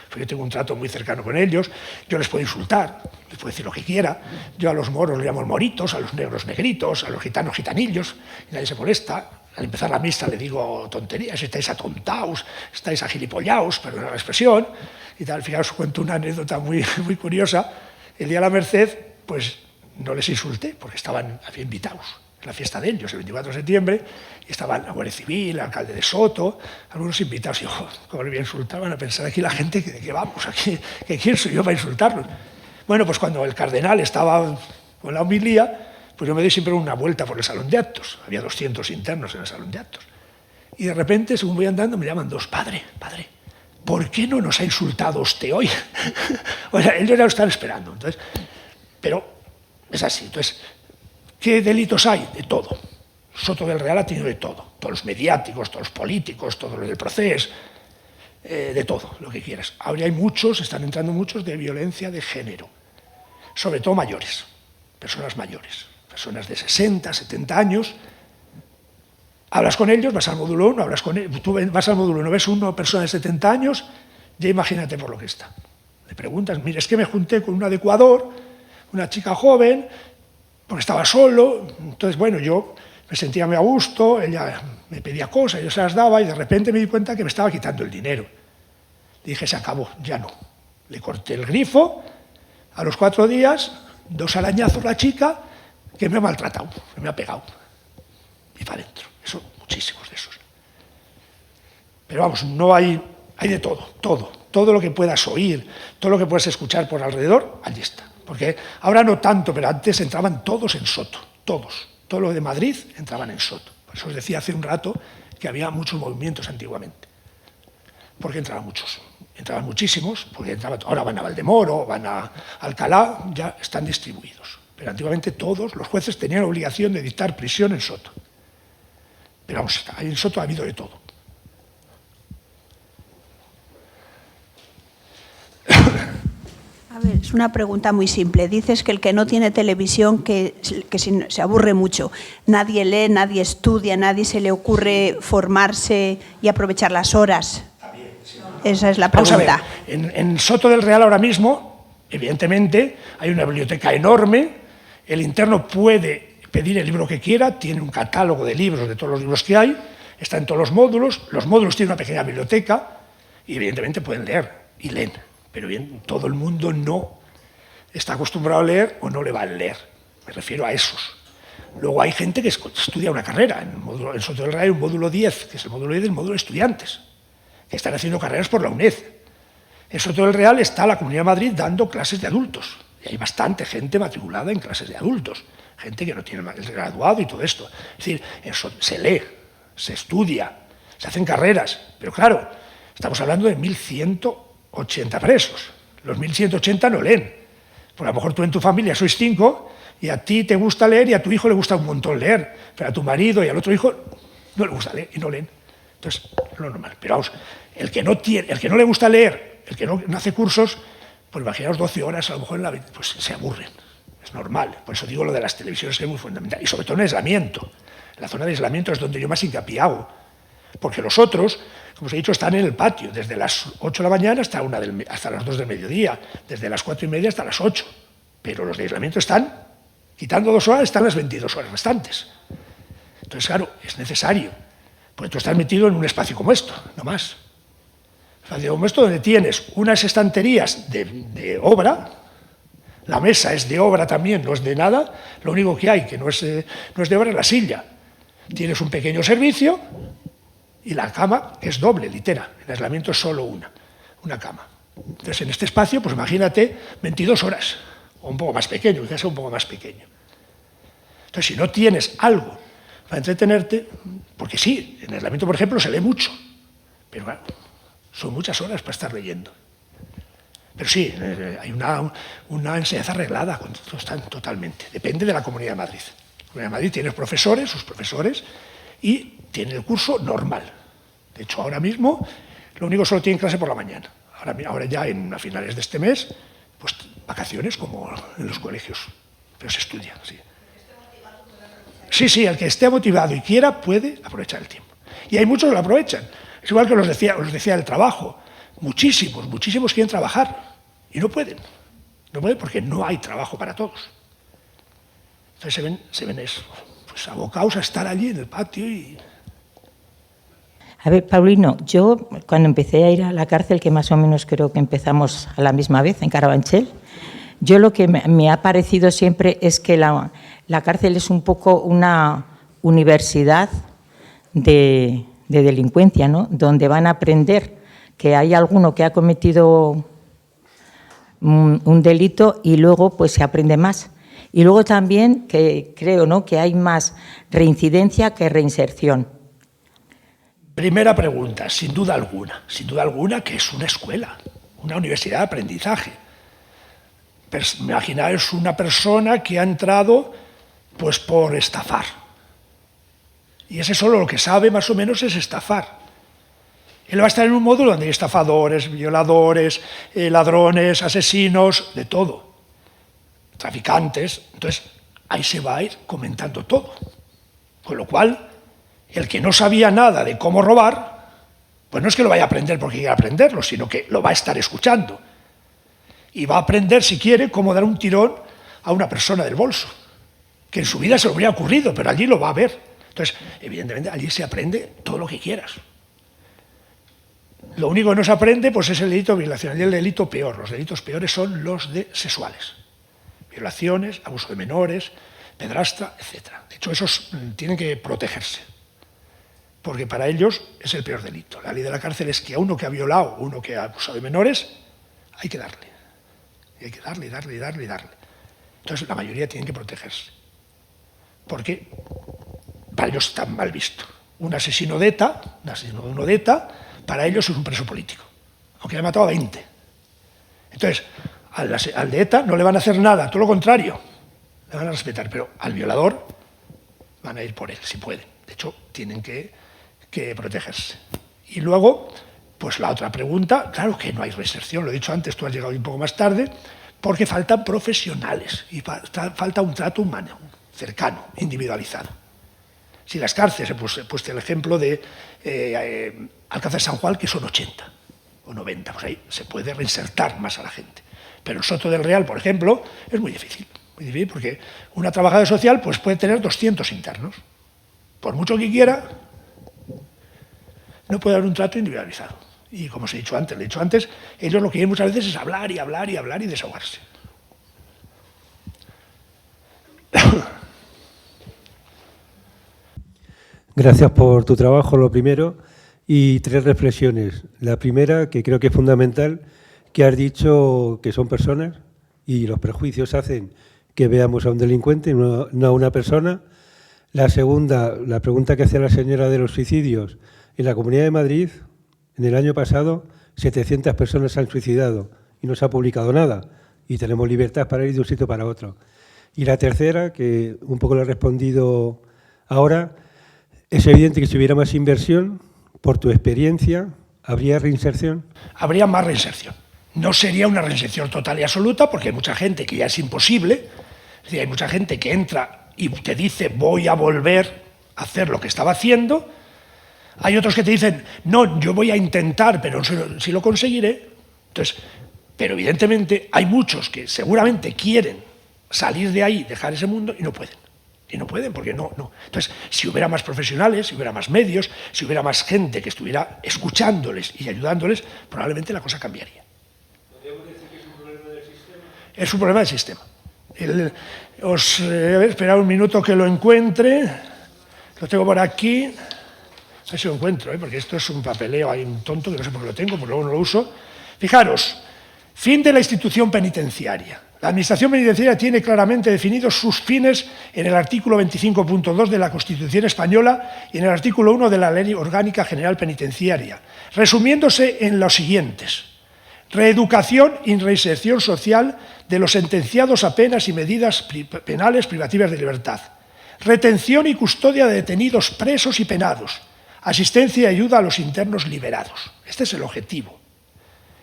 Porque yo tengo un trato muy cercano con ellos, yo les puedo insultar, les puedo decir lo que quiera. Yo a los moros les llamo moritos, a los negros negritos, a los gitanos gitanillos, y nadie se molesta. Al empezar la misa le digo tonterías, estáis atontaos, estáis agilipollaos, perdón la expresión, y tal. Fijaos, os cuento una anécdota muy curiosa. El día de la Merced, pues no les insulté, porque había invitados en la fiesta de ellos, el 24 de septiembre, y estaban la Guardia Civil, el alcalde de Soto, algunos invitados, y yo, como le voy a insultar, van a pensar aquí la gente que de qué vamos, aquí, que quién soy yo para insultarlos. Bueno, pues cuando el cardenal estaba con la homilía, pues yo me di siempre una vuelta por el salón de actos, había 200 internos en el salón de actos, y de repente, según voy andando, me llaman dos, padre, ¿por qué no nos ha insultado usted hoy? O sea, ellos ya lo están esperando, entonces, pero Es así. Entonces, ¿qué delitos hay? De todo. Soto del Real ha tenido de todo. Todos los mediáticos, todos los políticos, todos los del proceso, de todo, lo que quieras. Ahora hay muchos, están entrando muchos de violencia de género. Sobre todo mayores, personas mayores, personas de 60, 70 años. Hablas con ellos, vas al módulo 1, tú vas al módulo 1, ves una persona de 70 años, ya imagínate por lo que está. Le preguntas, mira, es que me junté con una de Ecuador, una chica joven, porque estaba solo, entonces, bueno, yo me sentía muy a gusto, ella me pedía cosas, yo se las daba y de repente me di cuenta que me estaba quitando el dinero. Dije, se acabó, ya no. Le corté el grifo, a los 4 días, 2 arañazos la chica, que me ha maltratado, que me ha pegado. Y para adentro. Eso, muchísimos de esos. Pero vamos, no hay de todo lo que puedas oír, todo lo que puedas escuchar por alrededor, allí está. Porque ahora no tanto, pero antes entraban todos en Soto, todos. Todo lo de Madrid entraban en Soto. Por eso os decía hace un rato que había muchos movimientos antiguamente. Porque entraban muchos, entraban muchísimos, porque ahora van a Valdemoro, van a Alcalá, ya están distribuidos. Pero antiguamente todos los jueces tenían obligación de dictar prisión en Soto. Pero vamos, ahí en Soto ha habido de todo. A ver, es una pregunta muy simple. Dices que el que no tiene televisión que se aburre mucho. Nadie lee, nadie estudia, nadie se le ocurre formarse y aprovechar las horas. Esa es la pregunta. Vamos a ver, en Soto del Real ahora mismo, evidentemente, hay una biblioteca enorme. El interno puede pedir el libro que quiera, tiene un catálogo de libros, de todos los libros que hay, está en todos los módulos tienen una pequeña biblioteca y evidentemente pueden leer y leen, pero bien, todo el mundo no está acostumbrado a leer o no le va a leer, me refiero a esos. Luego hay gente que estudia una carrera, en Soto del Real hay un módulo 10, que es el módulo 10 del módulo de estudiantes, que están haciendo carreras por la UNED. En Soto del Real está la Comunidad de Madrid dando clases de adultos, y hay bastante gente matriculada en clases de adultos. Gente que no tiene el graduado y todo esto. Es decir, eso se lee, se estudia, se hacen carreras. Pero claro, estamos hablando de 1.180 presos. Los 1.180 no leen. Porque a lo mejor tú en tu familia sois 5 y a ti te gusta leer y a tu hijo le gusta un montón leer. Pero a tu marido y al otro hijo no le gusta leer y no leen. Entonces, es lo normal. Pero vamos, el que no le gusta leer, el que no hace cursos, pues imaginaos 12 horas a lo mejor pues se aburren. Es normal, por eso digo lo de las televisiones, que es muy fundamental, y sobre todo en aislamiento. En la zona de aislamiento es donde yo más hincapié hago, porque los otros, como os he dicho, están en el patio, desde las 8 de la mañana hasta las 2 del mediodía, desde las 4:30 hasta las 8, pero los de aislamiento están, quitando 2 horas, están las 22 horas restantes. Entonces, claro, es necesario, porque tú estás metido en un espacio como esto, no más. Un espacio como esto donde tienes unas estanterías de obra. La mesa es de obra también, no es de nada, lo único que hay que no es de obra es la silla. Tienes un pequeño servicio y la cama es doble, litera. En aislamiento es solo una cama. Entonces en este espacio, pues imagínate 22 horas, o un poco más pequeño, quizás sea un poco más pequeño. Entonces si no tienes algo para entretenerte, porque sí, en aislamiento por ejemplo se lee mucho, pero claro, son muchas horas para estar leyendo. Pero sí, hay una enseñanza arreglada totalmente. Depende de la Comunidad de Madrid. La Comunidad de Madrid tiene sus profesores, y tiene el curso normal. De hecho, ahora mismo, lo único solo tienen clase por la mañana. Ahora ya a finales de este mes, pues vacaciones como en los colegios. Pero se estudia, sí. Sí, el que esté motivado y quiera puede aprovechar el tiempo. Y hay muchos que lo aprovechan. Es igual que os decía el trabajo. Muchísimos quieren trabajar y no pueden. No pueden porque no hay trabajo para todos. Entonces se ven eso, pues abocados a estar allí en el patio y... A ver, Paulino, yo cuando empecé a ir a la cárcel, que más o menos creo que empezamos a la misma vez, en Carabanchel, yo lo que me ha parecido siempre es que la cárcel es un poco una universidad de delincuencia, ¿no? Donde van a aprender que hay alguno que ha cometido un delito y luego pues se aprende más. Y luego también que creo, ¿no?, que hay más reincidencia que reinserción. Primera pregunta, sin duda alguna que es una escuela, una universidad de aprendizaje. Imaginaos una persona que ha entrado pues por estafar. Y ese solo lo que sabe más o menos es estafar. Él va a estar en un módulo donde hay estafadores, violadores, ladrones, asesinos, de todo, traficantes. Entonces, ahí se va a ir comentando todo. Con lo cual, el que no sabía nada de cómo robar, pues no es que lo vaya a aprender porque quiera aprenderlo, sino que lo va a estar escuchando. Y va a aprender, si quiere, cómo dar un tirón a una persona del bolso, que en su vida se le hubiera ocurrido, pero allí lo va a ver. Entonces, evidentemente, allí se aprende todo lo que quieras. Lo único que no se aprende pues, es el delito de violación, y el delito peor. Los delitos peores son los sexuales. Violaciones, abuso de menores, pedrastra, etc. De hecho, esos tienen que protegerse, porque para ellos es el peor delito. La ley de la cárcel es que a uno que ha violado, uno que ha abusado de menores, hay que darle. Y hay que darle, darle, darle, darle. Entonces, la mayoría tienen que protegerse, porque para ellos está mal visto. Un asesino de ETA, un asesino de uno de ETA, para ellos es un preso político, aunque haya matado a 20. Entonces, al de ETA no le van a hacer nada, todo lo contrario, le van a respetar, pero al violador van a ir por él, si pueden. De hecho, tienen que protegerse. Y luego, pues la otra pregunta, claro que no hay reinserción, lo he dicho antes, tú has llegado un poco más tarde, porque faltan profesionales y falta un trato humano, cercano, individualizado. Si las cárceles, he puesto el ejemplo de Alcázar de San Juan, que son 80 o 90, pues ahí se puede reinsertar más a la gente. Pero el Soto del Real, por ejemplo, es muy difícil porque una trabajadora social pues, puede tener 200 internos. Por mucho que quiera, no puede haber un trato individualizado. Y como os he dicho antes, ellos lo que quieren muchas veces es hablar y hablar y hablar y desahogarse. Gracias por tu trabajo, lo primero, y 3 reflexiones. La primera, que creo que es fundamental, que has dicho que son personas y los prejuicios hacen que veamos a un delincuente, no a una persona. La segunda, la pregunta que hacía la señora de los suicidios. En la Comunidad de Madrid, en el año pasado, 700 personas se han suicidado y no se ha publicado nada. Y tenemos libertad para ir de un sitio para otro. Y la tercera, que un poco lo he respondido ahora, es evidente que si hubiera más inversión, por tu experiencia, ¿habría reinserción? Habría más reinserción. No sería una reinserción total y absoluta, porque hay mucha gente que ya es imposible. Es decir, hay mucha gente que entra y te dice voy a volver a hacer lo que estaba haciendo. Hay otros que te dicen no, yo voy a intentar, pero sí lo conseguiré. Entonces, pero evidentemente hay muchos que seguramente quieren salir de ahí, dejar ese mundo y no pueden. Y no pueden porque no. Entonces, si hubiera más profesionales, si hubiera más medios, si hubiera más gente que estuviera escuchándoles y ayudándoles, probablemente la cosa cambiaría. ¿Podríamos decir que es un problema del sistema? Es un problema del sistema. Esperad un minuto que lo encuentre. Lo tengo por aquí. A ver si lo encuentro, porque esto es un papeleo. Hay un tonto que no sé por qué lo tengo, porque luego no lo uso. Fijaros, fin de la institución penitenciaria. La Administración penitenciaria tiene claramente definidos sus fines en el artículo 25.2 de la Constitución española y en el artículo 1 de la Ley Orgánica General Penitenciaria, resumiéndose en los siguientes: reeducación y reinserción social de los sentenciados a penas y medidas penales privativas de libertad, retención y custodia de detenidos presos y penados, asistencia y ayuda a los internos liberados. Este es el objetivo.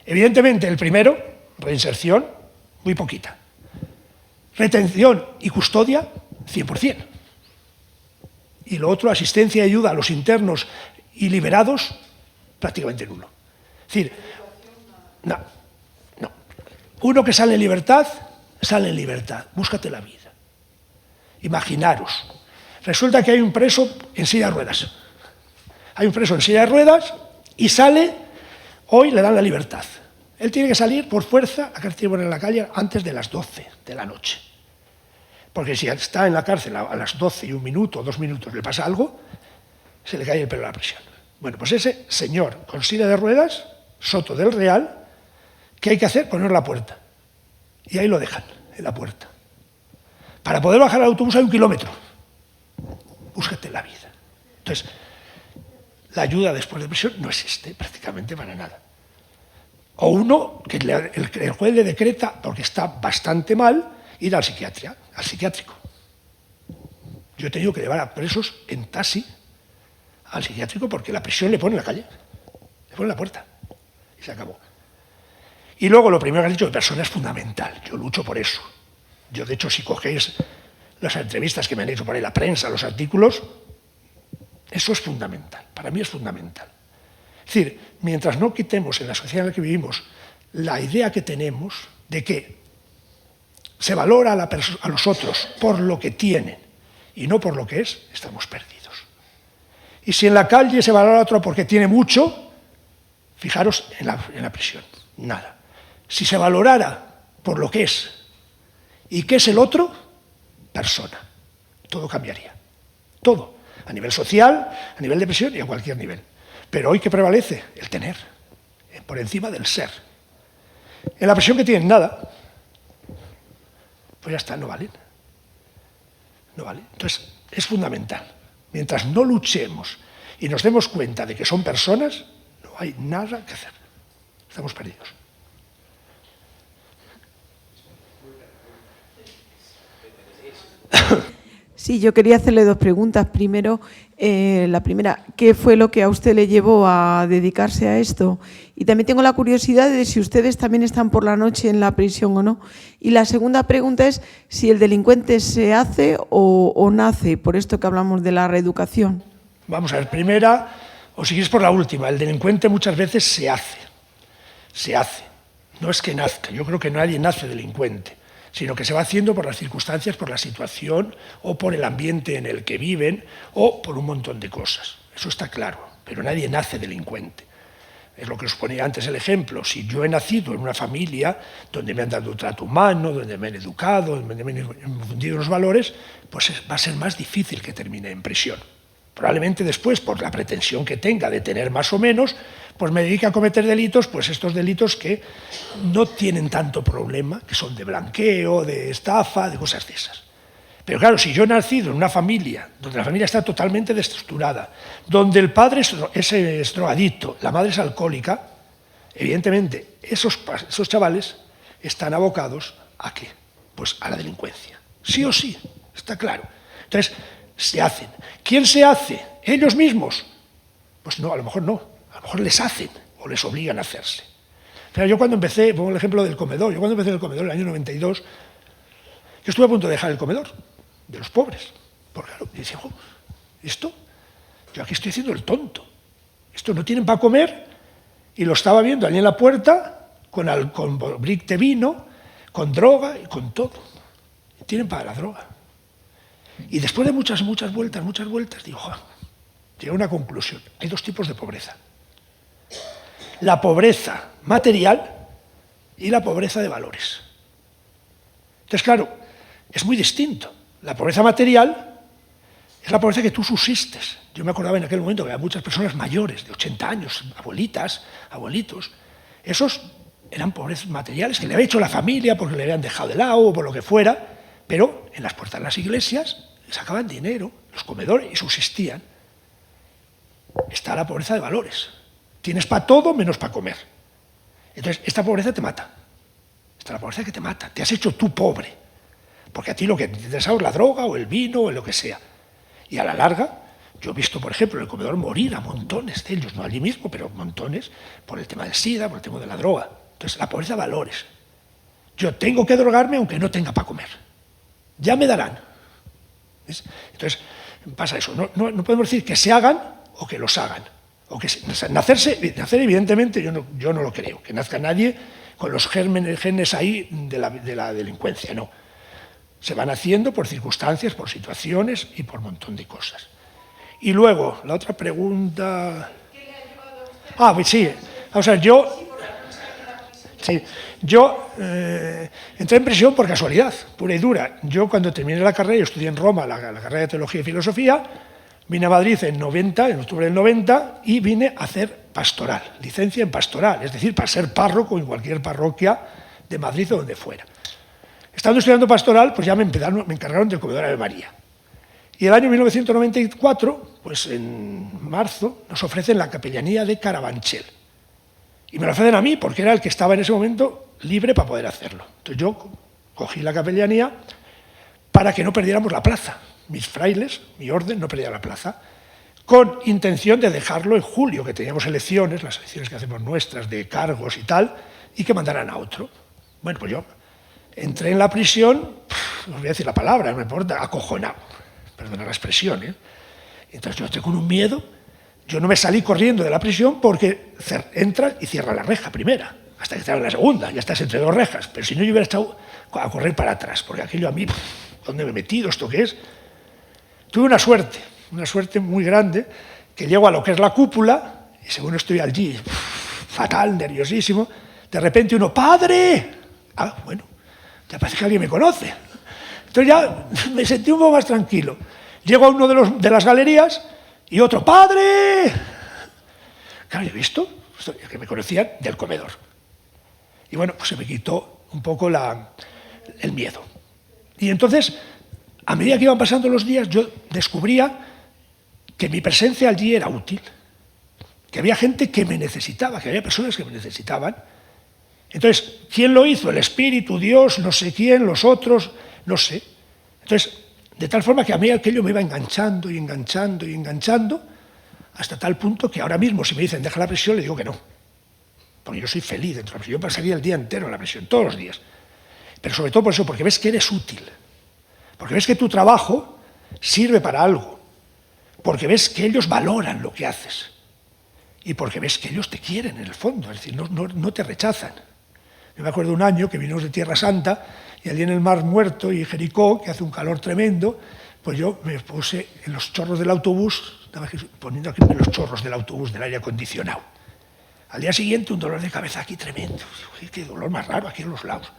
Evidentemente, el primero, reinserción, muy poquita. Retención y custodia, 100%. Y lo otro, asistencia y ayuda a los internos y liberados, prácticamente nulo. Es decir, no. Uno que sale en libertad, búscate la vida. Imaginaros, resulta que hay un preso en silla de ruedas. Hay un preso en silla de ruedas y sale, hoy le dan la libertad. Él tiene que salir por fuerza a que en la calle antes de las 12 de la noche. Porque si está en la cárcel a las 12 y 1 minuto o 2 minutos le pasa algo, se le cae el pelo a la presión. Bueno, pues ese señor con silla de ruedas, Soto del Real, ¿qué hay que hacer? Poner la puerta. Y ahí lo dejan, en la puerta. Para poder bajar al autobús hay 1 kilómetro. Búscate la vida. Entonces, la ayuda después de prisión no existe prácticamente para nada. O uno que el juez le decreta, porque está bastante mal, ir al psiquiátrico. Yo he tenido que llevar a presos en taxi al psiquiátrico porque la prisión le pone en la calle, le pone en la puerta y se acabó. Y luego lo primero que has dicho de persona es fundamental, yo lucho por eso. Yo, de hecho, si cogéis las entrevistas que me han hecho por ahí la prensa, los artículos, eso es fundamental, para mí es fundamental. Es decir, mientras no quitemos en la sociedad en la que vivimos la idea que tenemos de que se valora a los otros por lo que tienen y no por lo que es, estamos perdidos. Y si en la calle se valora a otro porque tiene mucho, fijaros en la prisión, nada. Si se valorara por lo que es y qué es el otro, persona, todo cambiaría, todo, a nivel social, a nivel de prisión y a cualquier nivel. Pero hoy, ¿qué prevalece? El tener, por encima del ser. En la prisión que tienen nada, pues ya está, no valen. No vale. Entonces, es fundamental. Mientras no luchemos y nos demos cuenta de que son personas, no hay nada que hacer. Estamos perdidos. Sí, yo quería hacerle dos preguntas. Primero, la primera, ¿qué fue lo que a usted le llevó a dedicarse a esto? Y también tengo la curiosidad de si ustedes también están por la noche en la prisión o no. Y la segunda pregunta es si el delincuente se hace o nace, por esto que hablamos de la reeducación. Vamos a ver, primera, o si quieres por la última, el delincuente muchas veces se hace. Se hace. No es que nazca, yo creo que nadie nace delincuente, sino que se va haciendo por las circunstancias, por la situación o por el ambiente en el que viven o por un montón de cosas. Eso está claro, pero nadie nace delincuente. Es lo que os ponía antes el ejemplo. Si yo he nacido en una familia donde me han dado un trato humano, donde me han educado, donde me han infundido los valores, pues va a ser más difícil que termine en prisión. Probablemente después, por la pretensión que tenga de tener más o menos, pues me dedique a cometer delitos, pues estos delitos que no tienen tanto problema, que son de blanqueo, de estafa, de cosas de esas. Pero claro, si yo he nacido en una familia donde la familia está totalmente desestructurada, donde el padre es drogadicto, la madre es alcohólica, evidentemente esos chavales están abocados ¿a qué? Pues a la delincuencia. Sí o sí, está claro. Entonces, se hacen. ¿Quién se hace? ¿Ellos mismos? Pues no, a lo mejor no. A lo mejor les hacen o les obligan a hacerse. Pero yo cuando empecé, pongo el ejemplo del comedor, yo cuando empecé en el comedor en el año 92, yo estuve a punto de dejar el comedor de los pobres. Porque claro, y decía, ¿esto? Yo aquí estoy haciendo el tonto. Esto no tienen para comer y lo estaba viendo allí en la puerta con brick de vino, con droga y con todo. Y tienen para la droga. Y después de muchas vueltas, digo, llegué a una conclusión. Hay dos tipos de pobreza. La pobreza material y la pobreza de valores. Entonces, claro, es muy distinto. La pobreza material es la pobreza que tú subsistes. Yo me acordaba en aquel momento que había muchas personas mayores, de 80 años, abuelitas, abuelitos. Esos eran pobrezas materiales que le había hecho la familia porque le habían dejado de lado o por lo que fuera, pero en las puertas de las iglesias les sacaban dinero, los comedores, y subsistían. Está la pobreza de valores. Tienes para todo menos para comer. Entonces, esta pobreza te mata. Esta es la pobreza que te mata. Te has hecho tú pobre. Porque a ti lo que te interesa es la droga o el vino o lo que sea. Y a la larga, yo he visto, por ejemplo, en el comedor morir a montones de ellos, no allí mismo, pero montones, por el tema del SIDA, por el tema de la droga. Entonces, la pobreza de valores. Yo tengo que drogarme aunque no tenga para comer. Ya me darán. ¿Ves? Entonces, pasa eso. No podemos decir que se hagan o que los hagan. O que nacer evidentemente, yo no lo creo. Que nazca nadie con los genes ahí de la delincuencia, no. Se van haciendo por circunstancias, por situaciones y por un montón de cosas. Y luego, la otra pregunta... pues sí. O sea, yo entré en prisión por casualidad, pura y dura. Yo cuando terminé la carrera, yo estudié en Roma la carrera de Teología y Filosofía, vine a Madrid en octubre del 90, y vine a hacer pastoral, licencia en pastoral, es decir, para ser párroco en cualquier parroquia de Madrid o donde fuera. Estando estudiando pastoral, pues ya me encargaron del comedor Ave María. Y el año 1994, pues en marzo, nos ofrecen la capellanía de Carabanchel. Y me lo ofrecen a mí, porque era el que estaba en ese momento libre para poder hacerlo. Entonces yo cogí la capellanía para que no perdiéramos la plaza. Mis frailes, mi orden, no perdía la plaza, con intención de dejarlo en julio, que teníamos elecciones, las elecciones que hacemos nuestras, de cargos y tal, y que mandaran a otro. Bueno, pues yo entré en la prisión, no voy a decir la palabra, no me importa, acojonado, perdona la expresión, ¿eh? Entonces yo estoy con un miedo, yo no me salí corriendo de la prisión porque entra y cierra la reja primera, hasta que te abre la segunda, ya estás entre dos rejas, pero si no yo hubiera estado a correr para atrás, porque aquello a mí, ¿dónde me he metido? ¿Esto qué es? Tuve una suerte muy grande, que llego a lo que es la cúpula, y según estoy allí, fatal, nerviosísimo, de repente uno, ¡padre! Ah, bueno, ya parece que alguien me conoce. Entonces ya me sentí un poco más tranquilo. Llego a uno de las galerías y otro, ¡padre! Claro, yo he visto, que me conocían del comedor. Y bueno, pues se me quitó un poco el miedo. Y entonces, a medida que iban pasando los días, yo descubría que mi presencia allí era útil, que había gente que me necesitaba, que había personas que me necesitaban. Entonces, ¿quién lo hizo? El Espíritu, Dios, no sé quién, los otros, no sé. Entonces, de tal forma que a mí aquello me iba enganchando y enganchando y enganchando, hasta tal punto que ahora mismo, si me dicen deja la prisión, le digo que no. Porque yo soy feliz dentro de la prisión. Yo pasaría el día entero en la prisión, todos los días. Pero sobre todo por eso, porque ves que eres útil. Porque ves que tu trabajo sirve para algo. Porque ves que ellos valoran lo que haces. Y porque ves que ellos te quieren en el fondo, es decir, no te rechazan. Yo me acuerdo un año que vinimos de Tierra Santa y allí en el Mar Muerto y Jericó, que hace un calor tremendo, pues yo me puse en los chorros del autobús, estaba poniendo aquí en los chorros del autobús del aire acondicionado. Al día siguiente un dolor de cabeza aquí tremendo. Qué dolor más raro aquí en los lados.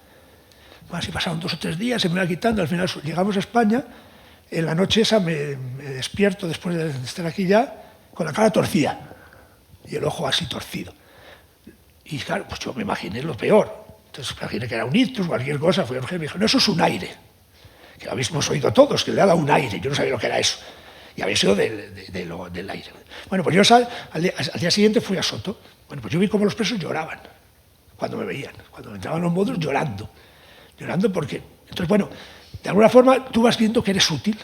Bueno, así pasaron 2 o 3 días, se me iba quitando, al final llegamos a España, en la noche esa me despierto después de estar aquí ya, con la cara torcida y el ojo así torcido. Y claro, pues yo me imaginé lo peor. Entonces me imaginé que era un ictus, cualquier cosa. Fui a mujer y me dijo, no, eso es un aire. Que lo habíamos oído todos, que le ha dado un aire. Yo no sabía lo que era eso. Y había sido del aire. Bueno, pues yo al día siguiente fui a Soto. Bueno, pues yo vi cómo los presos lloraban cuando me veían. Cuando entraban los módulos, llorando. Llorando porque... Entonces, bueno, de alguna forma tú vas viendo que eres útil.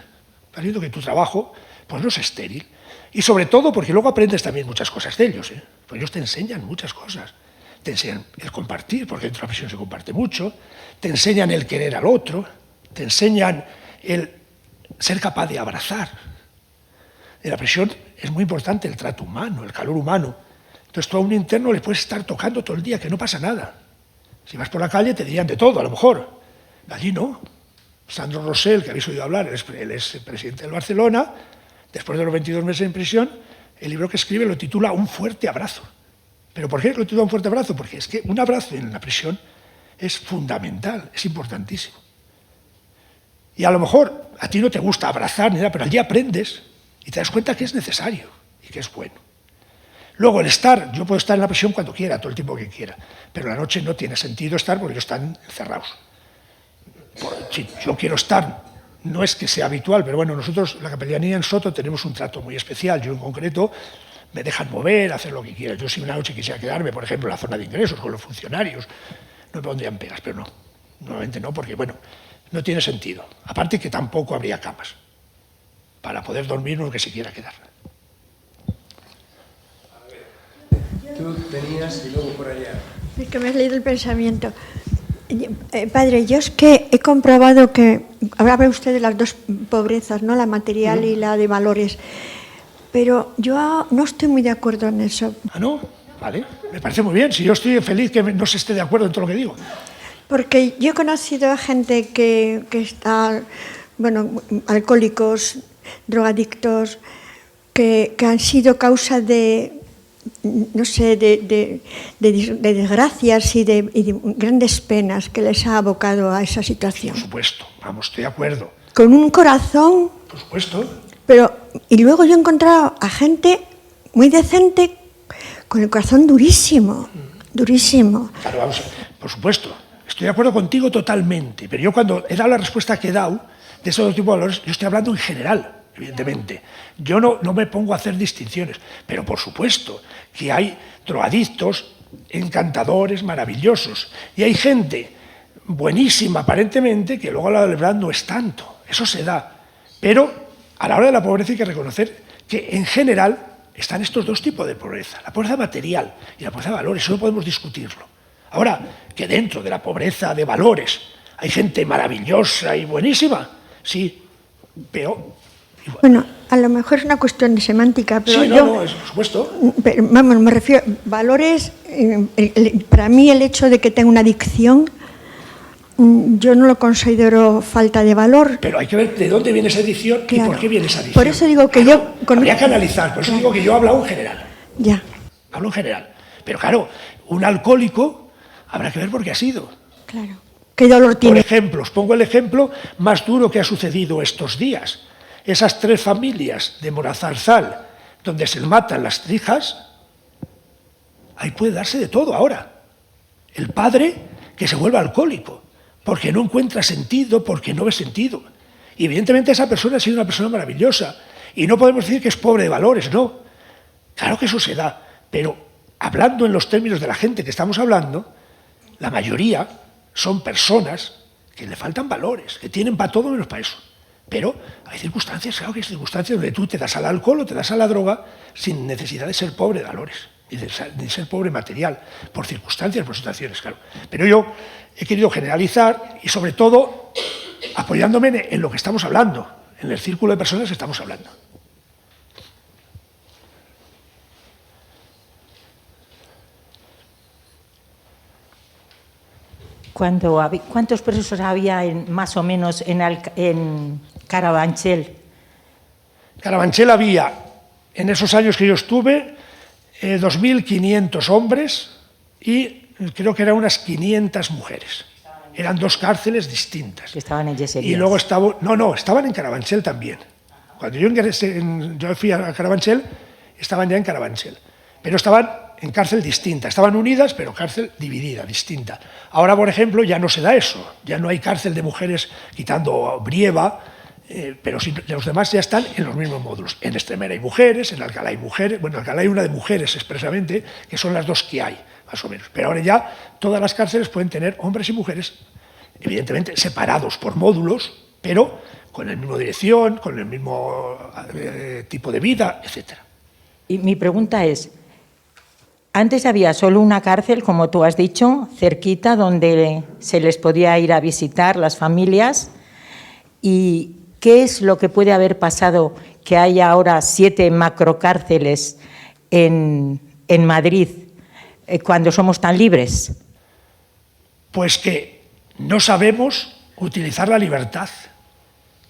Vas viendo que tu trabajo pues no es estéril. Y sobre todo porque luego aprendes también muchas cosas de ellos, ¿eh? Pues ellos te enseñan muchas cosas. Te enseñan el compartir, porque dentro de la prisión se comparte mucho. Te enseñan el querer al otro. Te enseñan el ser capaz de abrazar. En la prisión es muy importante el trato humano, el calor humano. Entonces tú a un interno le puedes estar tocando todo el día, que no pasa nada. Si vas por la calle te dirían de todo, a lo mejor. Allí no. Sandro Rosell, que habéis oído hablar, él es presidente del Barcelona. Después de los 22 meses en prisión, el libro que escribe lo titula Un fuerte abrazo. ¿Pero por qué lo titula Un fuerte abrazo? Porque es que un abrazo en la prisión es fundamental, es importantísimo. Y a lo mejor a ti no te gusta abrazar ni nada, pero allí aprendes y te das cuenta que es necesario y que es bueno. Luego el estar, yo puedo estar en la prisión cuando quiera, todo el tiempo que quiera, pero la noche no tiene sentido estar porque ellos están encerrados. Si yo quiero estar, no es que sea habitual, pero bueno, nosotros, la capellanía en Soto, tenemos un trato muy especial. Yo en concreto me dejan mover, hacer lo que quiera. Yo si una noche quisiera quedarme, por ejemplo, en la zona de ingresos con los funcionarios, no me pondrían pegas, pero no. Normalmente no, porque bueno, no tiene sentido. Aparte que tampoco habría camas para poder dormir uno que se quiera quedar. Tú tenías y luego por allá. Es que me has leído el pensamiento. Padre, yo es que he comprobado que, habla usted de las dos pobrezas, ¿no? La material y la de valores, pero yo no estoy muy de acuerdo en eso. Ah, ¿no? Vale, me parece muy bien. Si yo estoy feliz que no se esté de acuerdo en todo lo que digo. Porque yo he conocido a gente que está, bueno, alcohólicos, drogadictos, que han sido causa de, no sé, de desgracias y de grandes penas que les ha abocado a esa situación. Por supuesto, vamos, estoy de acuerdo. Con un corazón... Por supuesto. Pero, y luego yo he encontrado a gente muy decente con el corazón durísimo, durísimo. Claro, vamos, por supuesto. Estoy de acuerdo contigo totalmente, pero yo cuando he dado la respuesta que he dado de esos dos tipos de valores, yo estoy hablando en general, evidentemente. Yo no me pongo a hacer distinciones, pero por supuesto que hay drogadictos encantadores, maravillosos. Y hay gente buenísima aparentemente que luego a la verdad no es tanto. Eso se da. Pero a la hora de la pobreza hay que reconocer que en general están estos dos tipos de pobreza. La pobreza material y la pobreza de valores. Eso no podemos discutirlo. Ahora, que dentro de la pobreza de valores hay gente maravillosa y buenísima, sí, pero... Bueno, a lo mejor es una cuestión de semántica, pero sí, yo... no, por supuesto. Pero, vamos, me refiero... Valores, para mí el hecho de que tenga una adicción, yo no lo considero falta de valor. Pero hay que ver de dónde viene esa adicción y por qué viene esa adicción. Por eso digo que claro, yo... Habría que analizar, por eso digo que yo hablo en general. Ya. Hablo en general. Pero claro, un alcohólico habrá que ver por qué ha sido. Claro. ¿Qué dolor tiene? Por ejemplo, os pongo el ejemplo más duro que ha sucedido estos días. Esas 3 familias de Morazarzal, donde se matan las hijas, ahí puede darse de todo ahora. El padre que se vuelve alcohólico, porque no encuentra sentido, porque no ve sentido. Y evidentemente esa persona ha sido una persona maravillosa. Y no podemos decir que es pobre de valores, no. Claro que eso se da, pero hablando en los términos de la gente que estamos hablando, la mayoría son personas que le faltan valores, que tienen para todo menos para eso. Pero hay circunstancias, claro que hay circunstancias donde tú te das al alcohol o te das a la droga sin necesidad de ser pobre de valores, ni de ser pobre material, por circunstancias, por situaciones, claro. Pero yo he querido generalizar y sobre todo apoyándome en lo que estamos hablando, en el círculo de personas que estamos hablando. ¿Cuántos presos había más o menos en Carabanchel? Carabanchel había, en esos años que yo estuve, 2.500 hombres y creo que eran unas 500 mujeres. Eran 2 cárceles distintas. Que estaban en Yeserías. Y luego estaban en Carabanchel también. Cuando yo fui a Carabanchel, estaban ya en Carabanchel. Pero estaban en cárcel distinta. Estaban unidas, pero cárcel dividida, distinta. Ahora, por ejemplo, ya no se da eso. Ya no hay cárcel de mujeres, quitando Brieva, pero los demás ya están en los mismos módulos. En Extremera hay mujeres, en Alcalá hay mujeres. Bueno, en Alcalá hay una de mujeres expresamente, que son las 2 que hay, más o menos. Pero ahora ya todas las cárceles pueden tener hombres y mujeres, evidentemente separados por módulos, pero con la misma dirección, con el mismo tipo de vida, etc. Y mi pregunta es, antes había solo una cárcel, como tú has dicho, cerquita, donde se les podía ir a visitar las familias. ¿Y qué es lo que puede haber pasado que haya ahora 7 macrocárceles en Madrid cuando somos tan libres? Pues que no sabemos utilizar la libertad,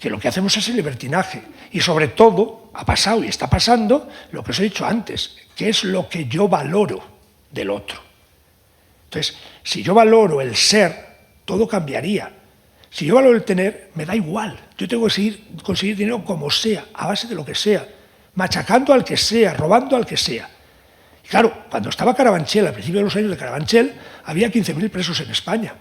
que lo que hacemos es el libertinaje. Y sobre todo, ha pasado y está pasando lo que os he dicho antes, que es lo que yo valoro del otro. Entonces, si yo valoro el ser, todo cambiaría. Si yo valoro el tener, me da igual. Yo tengo que conseguir dinero como sea, a base de lo que sea, machacando al que sea, robando al que sea. Y claro, cuando estaba Carabanchel, al principio de los años de Carabanchel, había 15.000 presos en España.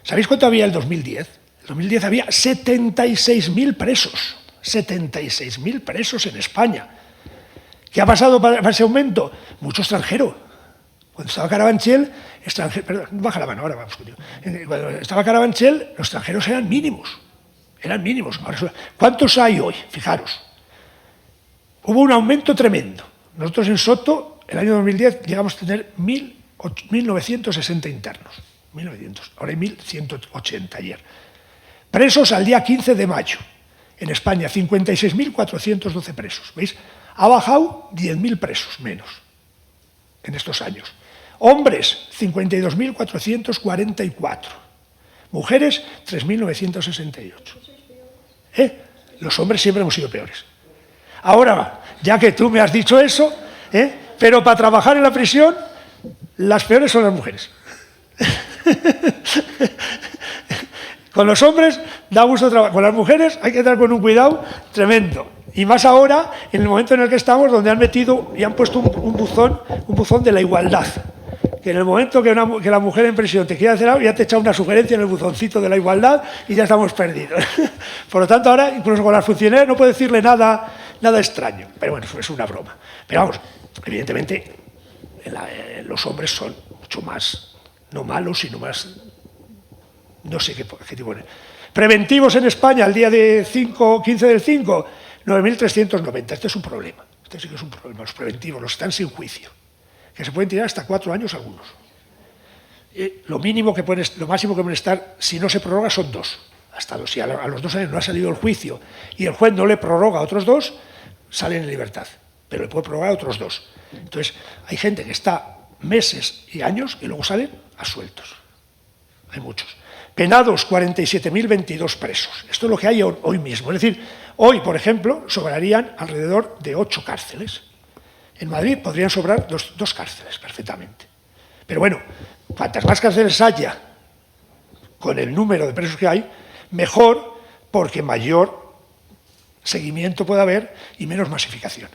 ¿Sabéis cuánto había en el 2010? En el 2010 había 76.000 presos. 76.000 presos en España. ¿Qué ha pasado para ese aumento? Mucho extranjero. Cuando estaba Carabanchel, perdón, baja la mano, ahora vamos contigo. Cuando estaba Carabanchel, los extranjeros eran mínimos. Eran mínimos. Ahora, ¿cuántos hay hoy? Fijaros. Hubo un aumento tremendo. Nosotros en Soto, el año 2010, llegamos a tener 1.960 internos. 1.900. Ahora hay 1.180 ayer. Presos al día 15 de mayo. En España, 56.412 presos. ¿Veis? Ha bajado 10.000 presos menos en estos años. Hombres, 52.444. Mujeres, 3.968. Los hombres siempre hemos sido peores. Ahora, ya que tú me has dicho eso, pero para trabajar en la prisión, las peores son las mujeres. Con los hombres da gusto trabajar, con las mujeres hay que estar con un cuidado tremendo. Y más ahora, en el momento en el que estamos, donde han metido y han puesto un buzón de la igualdad. Que en el momento que la mujer en prisión te quiere hacer algo, ya te echa una sugerencia en el buzoncito de la igualdad y ya estamos perdidos. Por lo tanto, ahora, incluso con las funcionarias, no puedo decirle nada extraño. Pero bueno, eso es una broma. Pero vamos, evidentemente, los hombres son mucho más, no malos, sino más, no sé qué adjetivo poner. Preventivos en España, al día de 15 del 5, 9.390. Este es un problema. Este sí que es un problema. Los preventivos, los están sin juicio, que se pueden tirar hasta 4 años algunos. Lo máximo que pueden estar, si no se prorroga, son 2. Hasta 2. Si a los 2 años no ha salido el juicio y el juez no le prorroga a otros 2, salen en libertad, pero le puede prorrogar a otros 2. Entonces, hay gente que está meses y años y luego salen absueltos. Hay muchos. Penados, 47.022 presos. Esto es lo que hay hoy mismo. Es decir, hoy, por ejemplo, sobrarían alrededor de 8 cárceles. En Madrid podrían sobrar 2 cárceles perfectamente. Pero bueno, cuantas más cárceles haya con el número de presos que hay, mejor, porque mayor seguimiento puede haber y menos masificación.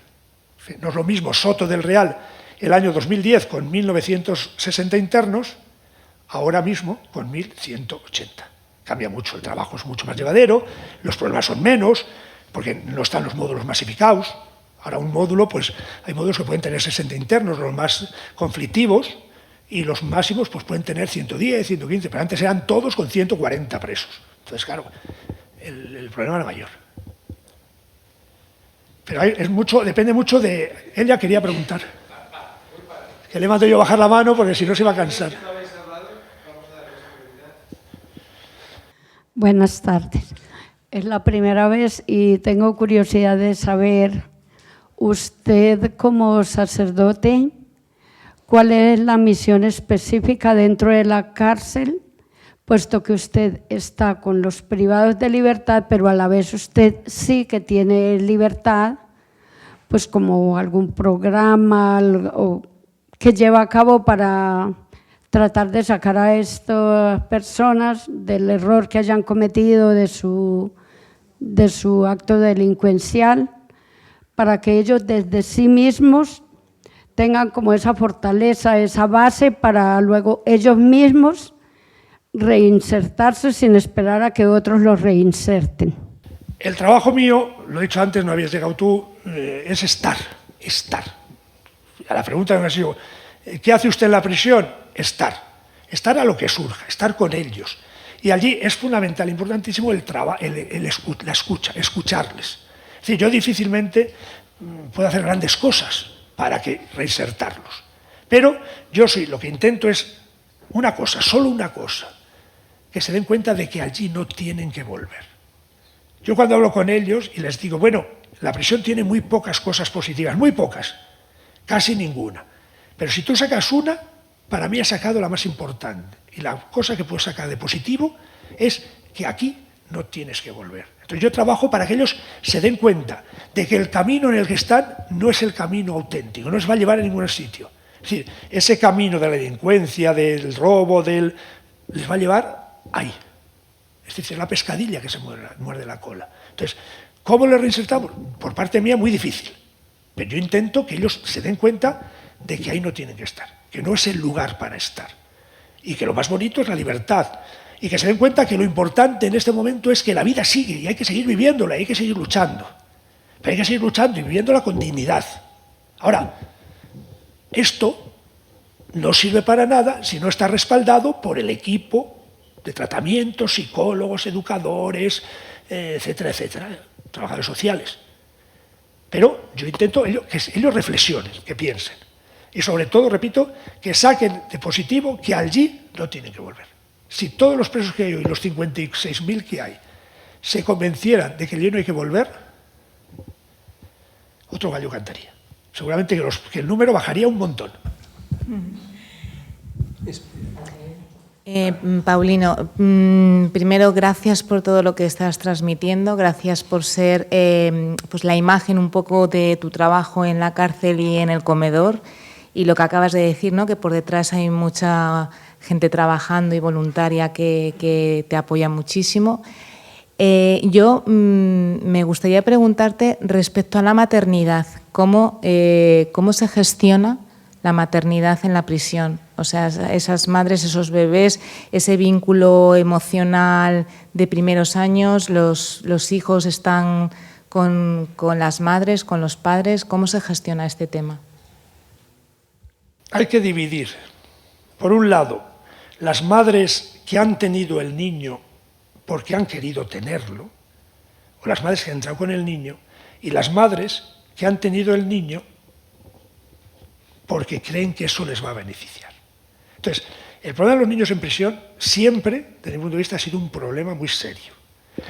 No es lo mismo Soto del Real el año 2010 con 1.960 internos, ahora mismo con 1.180. Cambia mucho, el trabajo es mucho más llevadero, los problemas son menos, porque no están los módulos masificados. Ahora un módulo, pues hay módulos que pueden tener 60 internos, los más conflictivos, y los máximos pues pueden tener 110, 115, pero antes eran todos con 140 presos. Entonces, claro, el problema era mayor. Pero depende mucho de... Ella quería preguntar. Que le mando yo a bajar la mano porque si no se va a cansar. Buenas tardes. Es la primera vez y tengo curiosidad de saber, usted como sacerdote, ¿cuál es la misión específica dentro de la cárcel? Puesto que usted está con los privados de libertad, pero a la vez usted sí que tiene libertad, pues como algún programa que lleva a cabo para tratar de sacar a estas personas del error que hayan cometido de su acto delincuencial, para que ellos desde sí mismos tengan como esa fortaleza, esa base para luego ellos mismos reinsertarse sin esperar a que otros los reinserten. El trabajo mío, lo he dicho antes, no habías llegado tú, es estar. A la pregunta que me ha sido, ¿qué hace usted en la prisión? Estar a lo que surja, estar con ellos. Y allí es fundamental, importantísimo la escucha, escucharles. Es decir, yo difícilmente puedo hacer grandes cosas para reinsertarlos. Pero lo que intento es una cosa, solo una cosa, que se den cuenta de que allí no tienen que volver. Yo cuando hablo con ellos y les digo, bueno, la prisión tiene muy pocas cosas positivas, muy pocas, casi ninguna. Pero si tú sacas una, para mí has sacado la más importante. Y la cosa que puedes sacar de positivo es que aquí no tienes que volver. Entonces yo trabajo para que ellos se den cuenta de que el camino en el que están no es el camino auténtico, no les va a llevar a ningún sitio. Es decir, ese camino de la delincuencia, del robo, les va a llevar ahí. Es decir, es la pescadilla que se muerde la cola. Entonces, ¿cómo les reinsertamos? Por parte mía, muy difícil. Pero yo intento que ellos se den cuenta de que ahí no tienen que estar, que no es el lugar para estar. Y que lo más bonito es la libertad. Y que se den cuenta que lo importante en este momento es que la vida sigue y hay que seguir viviéndola, hay que seguir luchando. Pero hay que seguir luchando y viviéndola con dignidad. Ahora, esto no sirve para nada si no está respaldado por el equipo de tratamiento, psicólogos, educadores, etcétera, etcétera, trabajadores sociales. Pero yo intento que ellos reflexionen, que piensen. Y sobre todo, repito, que saquen de positivo que allí no tienen que volver. Si todos los presos que hay hoy, los 56.000 que hay, se convencieran de que allí no hay que volver, otro gallo cantaría. Seguramente que el número bajaría un montón. Paulino, primero gracias por todo lo que estás transmitiendo, gracias por ser pues la imagen un poco de tu trabajo en la cárcel y en el comedor, y lo que acabas de decir, ¿no? Que por detrás hay mucha gente trabajando y voluntaria que te apoya muchísimo. Yo me gustaría preguntarte respecto a la maternidad, ¿cómo se gestiona la maternidad en la prisión? O sea, esas madres, esos bebés, ese vínculo emocional de primeros años, los hijos están con las madres, con los padres. ¿Cómo se gestiona este tema? hay que dividir, por un lado, las madres que han tenido el niño porque han querido tenerlo, o las madres que han entrado con el niño, y las madres que han tenido el niño porque creen que eso les va a beneficiar. Entonces, el problema de los niños en prisión siempre, desde mi punto de vista, ha sido un problema muy serio.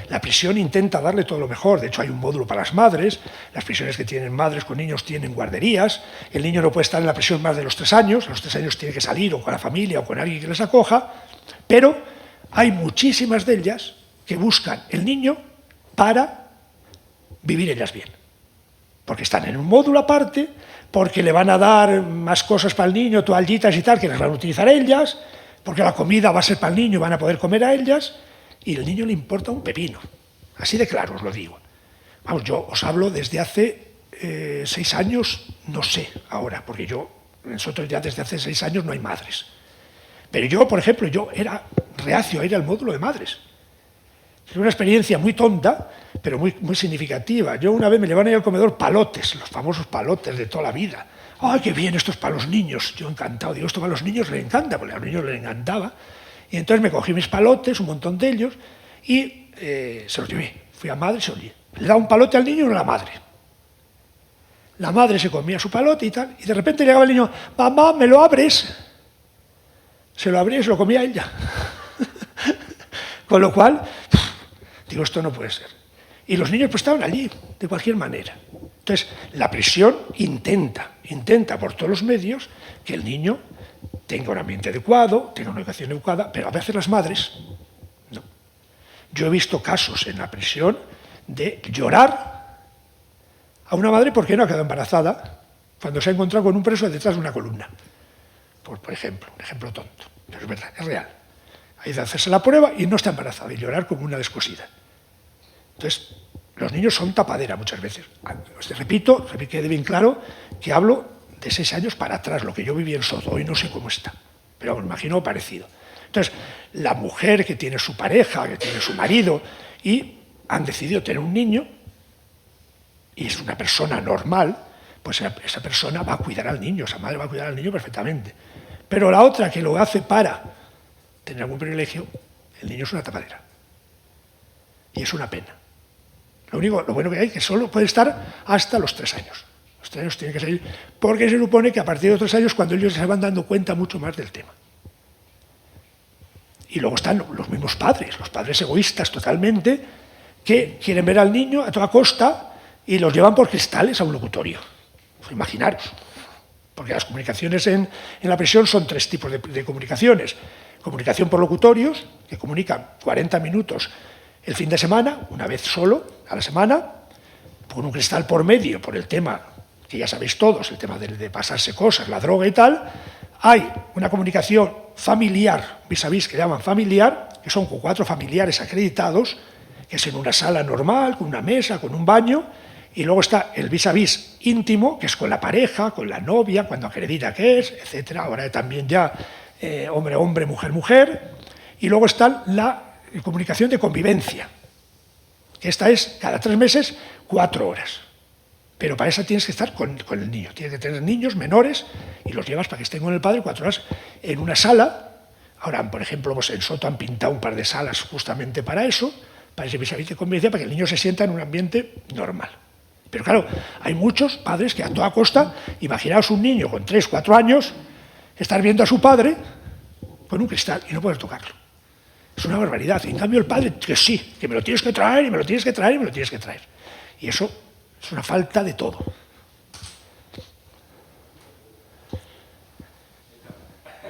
La prisión intenta darle todo lo mejor, de hecho hay un módulo para las madres, las prisiones que tienen madres con niños tienen guarderías, el niño no puede estar en la prisión más de los 3 años, a los 3 años tiene que salir o con la familia o con alguien que les acoja, pero hay muchísimas de ellas que buscan el niño para vivir ellas bien, porque están en un módulo aparte, porque le van a dar más cosas para el niño, toallitas y tal, que las van a utilizar ellas, porque la comida va a ser para el niño y van a poder comer a ellas, y al niño le importa un pepino. Así de claro os lo digo. Vamos, yo os hablo desde hace 6 años, no sé ahora, porque nosotros ya desde hace 6 años no hay madres. Pero yo, por ejemplo, yo era reacio a ir al módulo de madres. Es una experiencia muy tonta, pero muy, muy significativa. Yo una vez me llevaron ahí al comedor palotes, los famosos palotes de toda la vida. ¡Ay, qué bien estos para los niños! Yo encantado. Digo, esto para los niños les encanta, porque a los niños les encantaba. Y entonces me cogí mis palotes, un montón de ellos, y se los llevé. Fui a madre y se los llevé. Le daba un palote al niño y uno a la madre. La madre se comía su palote y tal, y de repente llegaba el niño, mamá, ¿me lo abres? Se lo abría y se lo comía ella. Con lo cual, digo, esto no puede ser. Y los niños pues estaban allí, de cualquier manera. Entonces, la prisión intenta por todos los medios que el niño tenga un ambiente adecuado, tenga una educación adecuada, pero a veces las madres no. Yo he visto casos en la prisión de llorar a una madre porque no ha quedado embarazada cuando se ha encontrado con un preso detrás de una columna. Por ejemplo, un ejemplo tonto, pero es verdad, es real. Hay que hacerse la prueba y no está embarazada y llorar como una descosida. Entonces, los niños son tapadera muchas veces. Os repito, que quede bien claro que hablo de 6 años para atrás, lo que yo viví en Soto, hoy no sé cómo está, pero me imagino parecido. Entonces, la mujer que tiene su pareja, que tiene su marido, y han decidido tener un niño, y es una persona normal, pues esa persona va a cuidar al niño, esa madre va a cuidar al niño perfectamente. Pero la otra que lo hace para tener algún privilegio, el niño es una tapadera. Y es una pena. Lo bueno que hay es que solo puede estar hasta los 3 años. Los 3 años tienen que salir, porque se supone que a partir de los 3 años, cuando ellos se van dando cuenta mucho más del tema. Y luego están los mismos padres, los padres egoístas totalmente, que quieren ver al niño a toda costa y los llevan por cristales a un locutorio. Pues imaginaros. Porque las comunicaciones en la prisión son 3 tipos de comunicaciones. Comunicación por locutorios, que comunican 40 minutos el fin de semana, una vez solo a la semana, con un cristal por medio, por el tema que ya sabéis todos, el tema de pasarse cosas, la droga y tal. Hay una comunicación familiar, vis a vis, que llaman familiar, que son con 4 familiares acreditados, que es en una sala normal, con una mesa, con un baño, y luego está el vis a vis íntimo, que es con la pareja, con la novia, cuando acredita que es, etcétera. Ahora también ya hombre-hombre, mujer-mujer, y luego está la comunicación de convivencia, que esta es cada 3 meses 4 horas. Pero para eso tienes que estar con el niño. Tienes que tener niños menores y los llevas para que estén con el padre 4 horas en una sala. Ahora, por ejemplo, pues en Soto han pintado un par de salas justamente para eso, para ese vis-a-vis de convivencia, para que el niño se sienta en un ambiente normal. Pero claro, hay muchos padres que a toda costa, imaginaos un niño con 3, 4 años, estar viendo a su padre con un cristal y no poder tocarlo. Es una barbaridad. En cambio, el padre, que sí, que me lo tienes que traer, y me lo tienes que traer, y me lo tienes que traer. Y eso es una falta de todo.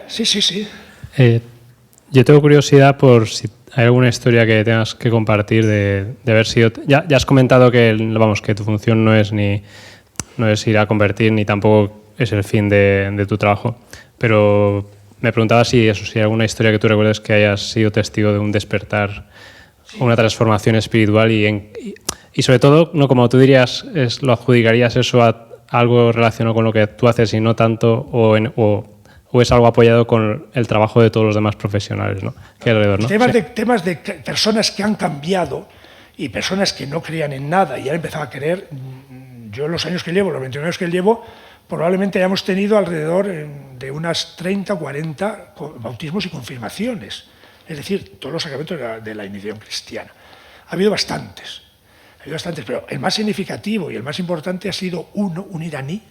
Sí. Yo tengo curiosidad por si hay alguna historia que tengas que compartir de haber sido... Ya has comentado que tu función no es ir a convertir, ni tampoco es el fin de tu trabajo, pero me preguntaba si hay alguna historia que tú recuerdes que hayas sido testigo de un despertar, una transformación espiritual y sobre todo, no como tú dirías, lo adjudicarías eso a algo relacionado con lo que tú haces y no tanto, o es algo apoyado con el trabajo de todos los demás profesionales, ¿no? Que alrededor, ¿no? Temas de personas que han cambiado y personas que no creían en nada y han empezado a creer. Yo en los años que llevo, los 21 años que llevo, probablemente hayamos tenido alrededor de unas 30 o 40 bautismos y confirmaciones, es decir, todos los sacramentos de la iniciación cristiana. Ha habido bastantes, pero el más significativo y el más importante ha sido un iraní,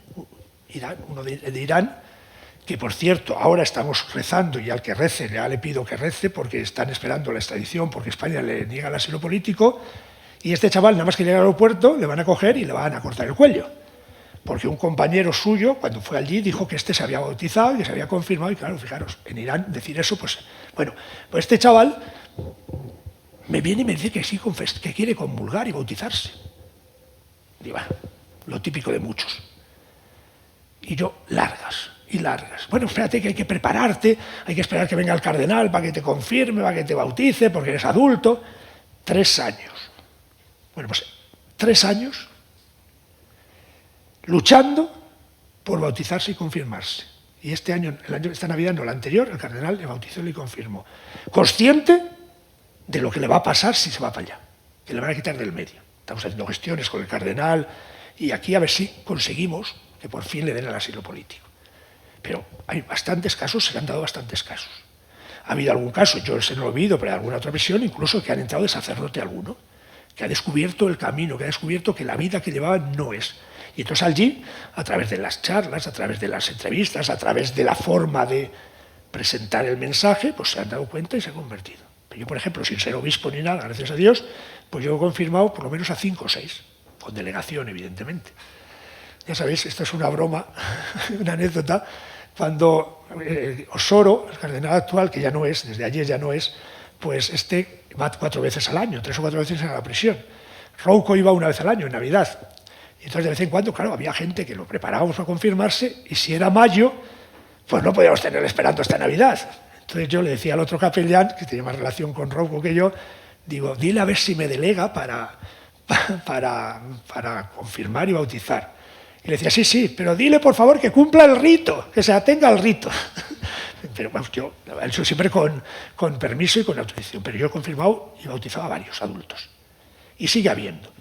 uno de Irán, que por cierto ahora estamos rezando, y al que rece ya le pido que rece porque están esperando la extradición porque España le niega el asilo político, y este chaval nada más que llega al aeropuerto le van a coger y le van a cortar el cuello, porque un compañero suyo cuando fue allí dijo que este se había bautizado, que se había confirmado, y claro, fijaros, en Irán decir eso, pues bueno, pues este chaval me viene y me dice que sí, que quiere comulgar y bautizarse. Y bueno, lo típico de muchos. Y yo, largas y largas. Bueno, espérate que hay que prepararte, hay que esperar que venga el cardenal para que te confirme, para que te bautice, porque eres adulto. 3 años. Bueno, pues 3 años luchando por bautizarse y confirmarse. Y este año, esta Navidad, no, la anterior, el cardenal le bautizó y le confirmó. Consciente de lo que le va a pasar si se va para allá, que le van a quitar del medio. Estamos haciendo gestiones con el cardenal y aquí a ver si conseguimos que por fin le den el asilo político. Pero hay bastantes casos, se le han dado bastantes casos. Ha habido algún caso, yo ese no lo he oído, pero hay alguna otra visión, incluso que han entrado de sacerdote alguno, que ha descubierto el camino, que ha descubierto que la vida que llevaban no es. Y entonces allí, a través de las charlas, a través de las entrevistas, a través de la forma de presentar el mensaje, pues se han dado cuenta y se han convertido. Pero yo, por ejemplo, sin ser obispo ni nada, gracias a Dios, pues yo he confirmado por lo menos a 5 o 6, con delegación, evidentemente. Ya sabéis, esto es una broma, una anécdota, cuando Osoro, el cardenal actual, que ya no es, desde ayer ya no es, pues este va 4 veces al año, 3 o 4 veces a la prisión. Rouco iba 1 vez al año, en Navidad. Y entonces de vez en cuando, claro, había gente que lo preparábamos para confirmarse, y si era mayo, pues no podíamos tener esperando hasta Navidad. Entonces yo le decía al otro capellán, que tenía más relación con Rouco que yo, digo, dile a ver si me delega para confirmar y bautizar. Y le decía, sí, pero dile por favor que cumpla el rito, que se atenga al rito. Pero bueno, yo lo he hecho siempre con permiso y con autorización, pero yo he confirmado y bautizado a varios adultos. Y sigue habiendo.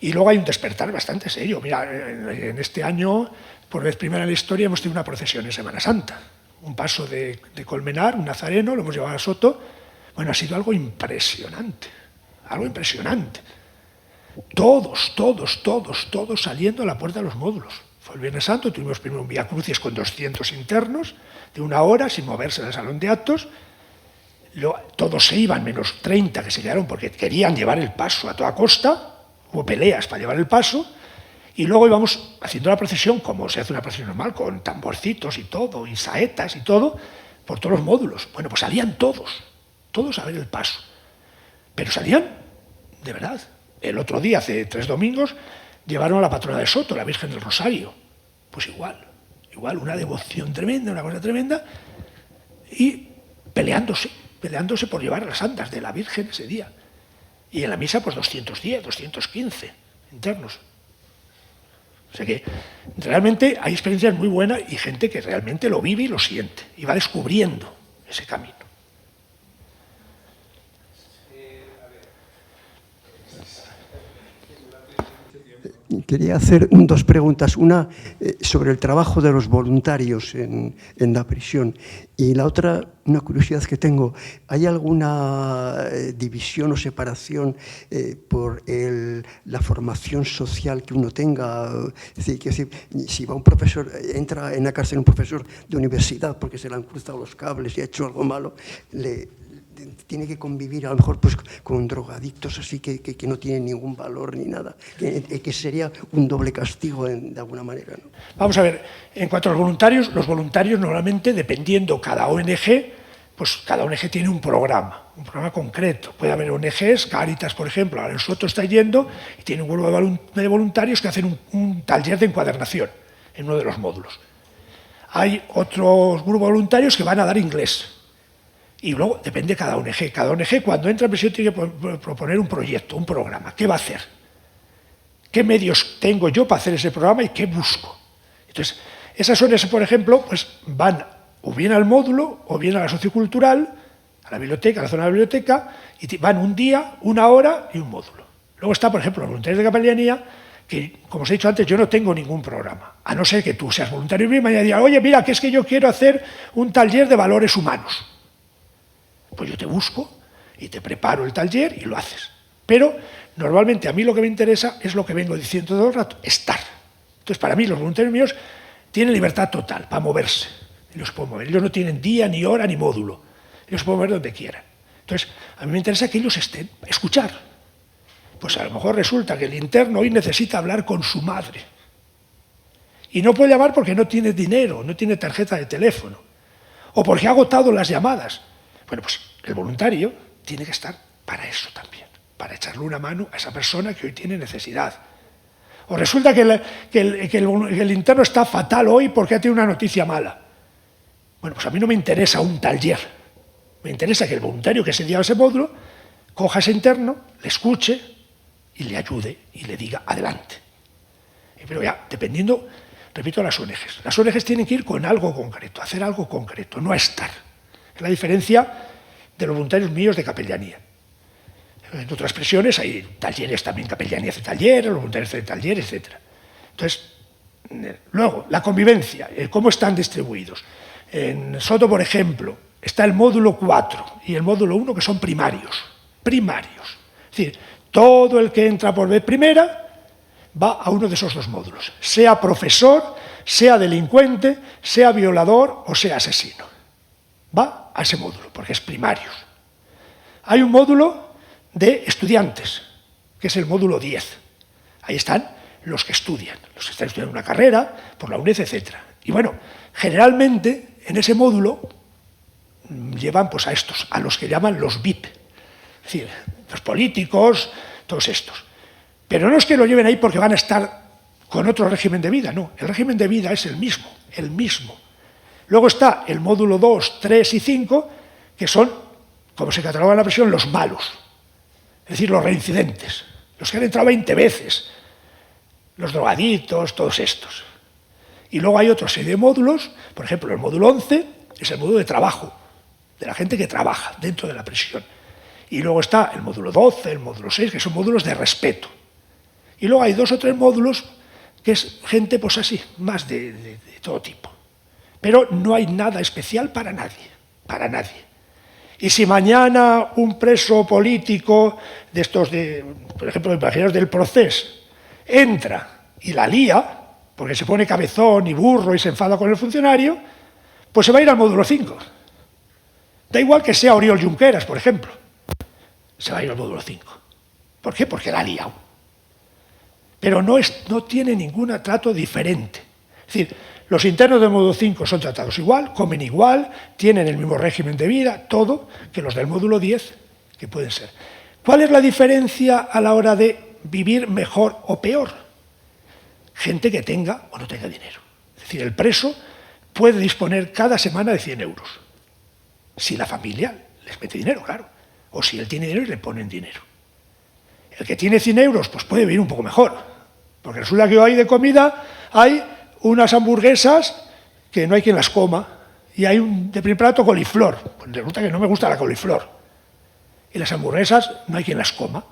Y luego hay un despertar bastante serio. Mira, en este año, por vez primera en la historia, hemos tenido una procesión en Semana Santa. Un paso de Colmenar, un nazareno, lo hemos llevado a Soto. Bueno, ha sido algo impresionante, Todos saliendo a la puerta de los módulos. Fue el Viernes Santo, tuvimos primero un Vía Crucis con 200 internos, de 1 hora, sin moverse del salón de actos. Todos se iban, menos 30 que se quedaron porque querían llevar el paso a toda costa. Hubo peleas para llevar el paso. Y luego íbamos haciendo la procesión, como se hace una procesión normal, con tamborcitos y todo, y saetas y todo, por todos los módulos. Bueno, pues salían todos a ver el paso. Pero salían de verdad. El otro día, hace 3 domingos, llevaron a la patrona de Soto, la Virgen del Rosario. Pues igual, una devoción tremenda, una cosa tremenda, y peleándose por llevar las andas de la Virgen ese día. Y en la misa, pues 210, 215 internos. O sea que realmente hay experiencias muy buenas y gente que realmente lo vive y lo siente, y va descubriendo ese camino. Quería hacer 2 preguntas. Una sobre el trabajo de los voluntarios en la prisión y la otra, una curiosidad que tengo. ¿Hay alguna división o separación por la formación social que uno tenga? Es decir, si va un profesor, entra en la cárcel un profesor de universidad porque se le han cruzado los cables y ha hecho algo malo, tiene que convivir a lo mejor pues con drogadictos así que no tienen ningún valor ni nada, que sería un doble castigo de alguna manera, ¿no? Vamos a ver, en cuanto a los voluntarios normalmente, dependiendo cada ONG, pues cada ONG tiene un programa concreto. Puede haber ONGs, Cáritas, por ejemplo, ahora nosotros está yendo y tiene un grupo de voluntarios que hacen un taller de encuadernación en uno de los módulos. Hay otros grupos voluntarios que van a dar inglés. Y luego depende de cada ONG. Cada ONG, cuando entra en prisión, tiene que proponer un proyecto, un programa. ¿Qué va a hacer? ¿Qué medios tengo yo para hacer ese programa y qué busco? Entonces, esas ONGs, por ejemplo, pues van o bien al módulo o bien a la sociocultural, a la biblioteca, a la zona de la biblioteca, y van un día, 1 hora y un módulo. Luego está, por ejemplo, los voluntarios de capellanía, que, como os he dicho antes, yo no tengo ningún programa, a no ser que tú seas voluntario y mañana digas, oye, mira, que es que yo quiero hacer un taller de valores humanos. Pues yo te busco y te preparo el taller y lo haces. Pero normalmente a mí lo que me interesa es lo que vengo diciendo todo el rato, estar. Entonces, para mí, los voluntarios míos tienen libertad total para moverse. Ellos pueden mover. Ellos no tienen día, ni hora, ni módulo. Ellos pueden mover donde quieran. Entonces, a mí me interesa que ellos estén, escuchar. Pues a lo mejor resulta que el interno hoy necesita hablar con su madre. Y no puede llamar porque no tiene dinero, no tiene tarjeta de teléfono. O porque ha agotado las llamadas. Bueno, pues el voluntario tiene que estar para eso también, para echarle una mano a esa persona que hoy tiene necesidad. O resulta que el interno está fatal hoy porque ha tenido una noticia mala. Bueno, pues a mí no me interesa un taller. Me interesa que el voluntario que se lleva ese módulo coja a ese interno, le escuche y le ayude y le diga adelante. Pero ya, dependiendo, repito, las ONGs. Las ONGs tienen que ir con algo concreto, hacer algo concreto, no a estar. Es la diferencia de los voluntarios míos de capellanía. En otras presiones hay talleres también, capellanía hace talleres, los voluntarios hacen talleres, etc. Entonces, luego, la convivencia, cómo están distribuidos. En Soto, por ejemplo, está el módulo 4 y el módulo 1, que son primarios. Primarios. Es decir, todo el que entra por vez primera va a uno de esos dos módulos. Sea profesor, sea delincuente, sea violador o sea asesino. Va a ese módulo, porque es primarios. Hay un módulo de estudiantes, que es el módulo 10. Ahí están los que estudian, los que están estudiando una carrera, por la UNED, etc. Y bueno, generalmente en ese módulo llevan pues a estos, a los que llaman los VIP, es decir, los políticos, todos estos. Pero no es que lo lleven ahí porque van a estar con otro régimen de vida, no, el régimen de vida es el mismo, el mismo. Luego está el módulo 2, 3 y 5, que son, como se cataloga en la prisión, los malos, es decir, los reincidentes, los que han entrado 20 veces, los drogadictos, todos estos. Y luego hay otra serie de módulos, por ejemplo, el módulo 11 es el módulo de trabajo, de la gente que trabaja dentro de la prisión. Y luego está el módulo 12, el módulo 6, que son módulos de respeto. Y luego hay 2 o 3 módulos que es gente, pues así, más de todo tipo. Pero no hay nada especial para nadie, para nadie. Y si mañana un preso político de estos, por ejemplo, imaginaos del Procés, entra y la lía, porque se pone cabezón y burro y se enfada con el funcionario, pues se va a ir al módulo 5. Da igual que sea Oriol Junqueras, por ejemplo. Se va a ir al módulo 5. ¿Por qué? Porque la ha liado. Pero no tiene ningún trato diferente. Es decir, los internos del módulo 5 son tratados igual, comen igual, tienen el mismo régimen de vida, todo, que los del módulo 10, que pueden ser. ¿Cuál es la diferencia a la hora de vivir mejor o peor? Gente que tenga o no tenga dinero. Es decir, el preso puede disponer cada semana de 100 euros. Si la familia les mete dinero, claro. O si él tiene dinero y le ponen dinero. El que tiene 100 euros, pues puede vivir un poco mejor. Porque resulta que hoy de comida hay unas hamburguesas que no hay quien las coma. Y hay de primer plato coliflor. Pues resulta que no me gusta la coliflor. Y las hamburguesas no hay quien las coma.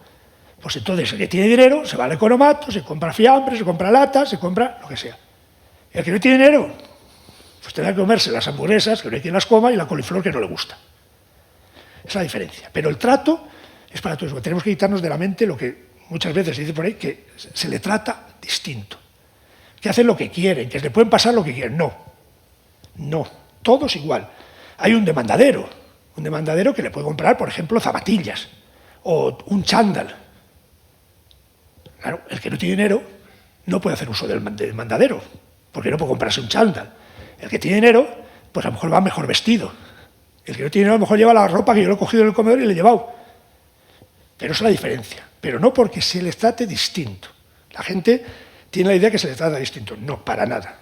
Pues entonces el que tiene dinero se va al economato, se compra fiambre, se compra latas, se compra lo que sea. El que no tiene dinero, pues tendrá que comerse las hamburguesas, que no hay quien las coma, y la coliflor que no le gusta. Esa es la diferencia. Pero el trato es para todos. Tenemos que quitarnos de la mente lo que muchas veces se dice por ahí, que se le trata distinto. Que hacen lo que quieren, que le pueden pasar lo que quieren. No. No. Todos igual. Hay un demandadero que le puede comprar, por ejemplo, zapatillas o un chándal. Claro, el que no tiene dinero no puede hacer uso del mandadero, porque no puede comprarse un chándal. El que tiene dinero, pues a lo mejor va mejor vestido. El que no tiene dinero a lo mejor lleva la ropa que yo le he cogido en el comedor y le he llevado. Pero esa es la diferencia. Pero no porque se les trate distinto. La gente tiene la idea que se les trata distinto. No, para nada.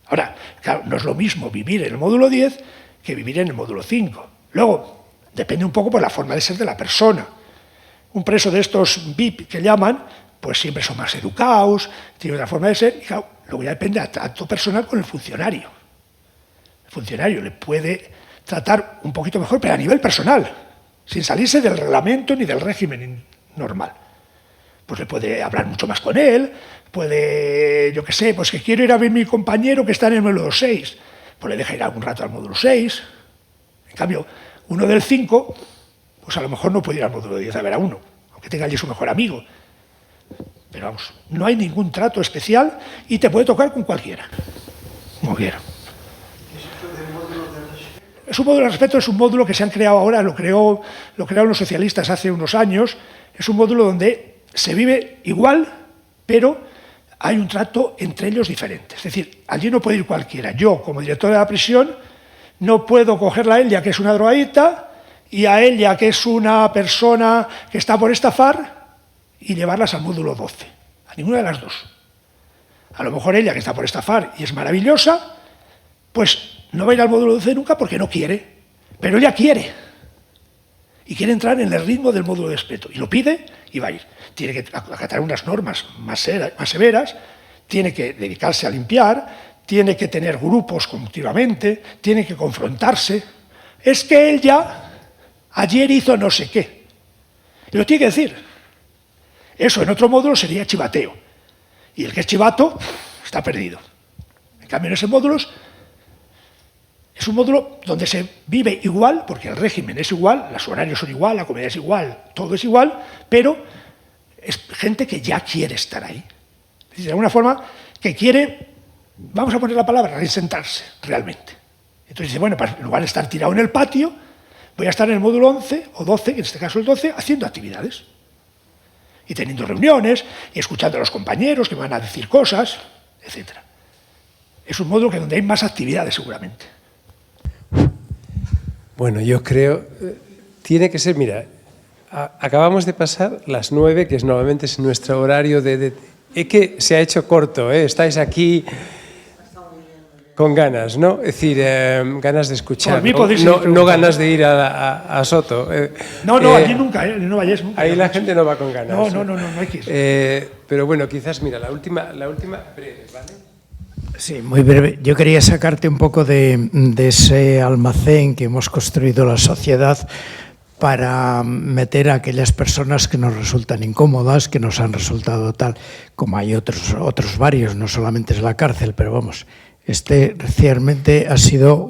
Ahora, claro, no es lo mismo vivir en el módulo 10 que vivir en el módulo 5. Luego, depende un poco por la forma de ser de la persona. Un preso de estos VIP que llaman, pues siempre son más educados, tienen otra forma de ser, y claro, luego ya depende del trato personal con el funcionario. El funcionario le puede tratar un poquito mejor, pero a nivel personal, sin salirse del reglamento ni del régimen normal. pues le puede hablar mucho más con él, puede, yo qué sé, pues que quiero ir a ver a mi compañero que está en el módulo 6, pues le deja ir algún rato al módulo 6. En cambio, uno del 5, pues a lo mejor no puede ir al módulo 10 a ver a uno, aunque tenga allí su mejor amigo. Pero vamos, no hay ningún trato especial y te puede tocar con cualquiera, como quiera. Es un módulo de respeto, es un módulo que se han creado ahora, lo crearon los socialistas hace unos años. Es un módulo donde se vive igual, pero hay un trato entre ellos diferente. Es decir, allí no puede ir cualquiera. Yo, como director de la prisión, no puedo cogerla a él ya que es una drogadicta y a él ya que es una persona que está por estafar y llevarlas al módulo 12. A ninguna de las dos. A lo mejor ella que está por estafar y es maravillosa, pues no va a ir al módulo 12 nunca porque no quiere, pero ella quiere. Y quiere entrar en el ritmo del módulo de respeto. Y lo pide y va a ir. Tiene que acatar unas normas más severas, tiene que dedicarse a limpiar, tiene que tener grupos continuamente, tiene que confrontarse. Es que él ya ayer hizo no sé qué. Y lo tiene que decir. Eso en otro módulo sería chivateo. Y el que es chivato está perdido. En cambio, en esos módulos es un módulo donde se vive igual, porque el régimen es igual, los horarios son igual, la comida es igual, todo es igual, pero es gente que ya quiere estar ahí. Es decir, de alguna forma que quiere, vamos a poner la palabra, reinsentarse realmente. Entonces dice, bueno, en lugar de estar tirado en el patio, voy a estar en el módulo 11 o 12, en este caso el 12, haciendo actividades. Y teniendo reuniones, y escuchando a los compañeros que van a decir cosas, etc. Es un módulo que donde hay más actividades seguramente. Bueno, yo creo, tiene que ser, mira, acabamos de pasar las 9, que normalmente es nuestro horario es que se ha hecho corto, estáis aquí con ganas, ¿no? Es decir, ganas de escuchar, no ganas de ir a Soto. No, allí nunca, no vayáis nunca. Ahí la gente no va con ganas. No hay que ir. Pero bueno, quizás, mira, la última breve, ¿vale? Sí, muy breve. Yo quería sacarte un poco de ese almacén que hemos construido la sociedad para meter a aquellas personas que nos resultan incómodas, que nos han resultado tal, como hay otros varios, no solamente es la cárcel, pero vamos, ciertamente ha sido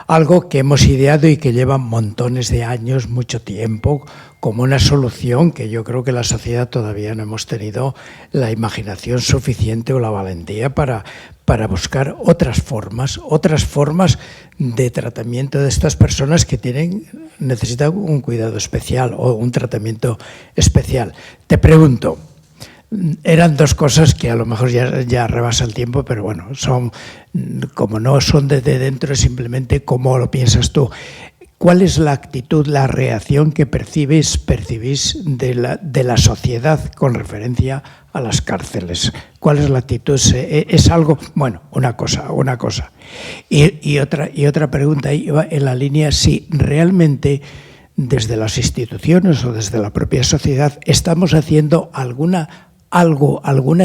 algo que hemos ideado y que lleva montones de años, mucho tiempo, como una solución que yo creo que la sociedad todavía no hemos tenido la imaginación suficiente o la valentía para buscar otras formas de tratamiento de estas personas que necesitan un cuidado especial o un tratamiento especial. Te pregunto, eran dos cosas que a lo mejor ya rebasa el tiempo, pero bueno, como no son desde dentro, es simplemente cómo lo piensas tú. ¿Cuál es la actitud, la reacción que percibís de la sociedad con referencia a las cárceles? ¿Cuál es la actitud? ¿Es algo? Bueno, una cosa. Y otra pregunta iba en la línea si realmente desde las instituciones o desde la propia sociedad estamos haciendo alguna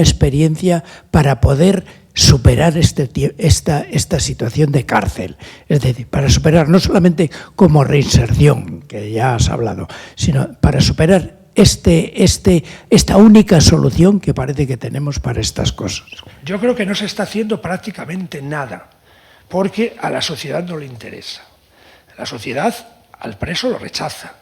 experiencia para poder superar esta situación de cárcel. Es decir, para superar no solamente como reinserción, que ya has hablado, sino para superar esta única solución que parece que tenemos para estas cosas. Yo creo que no se está haciendo prácticamente nada, porque a la sociedad no le interesa. La sociedad al preso lo rechaza.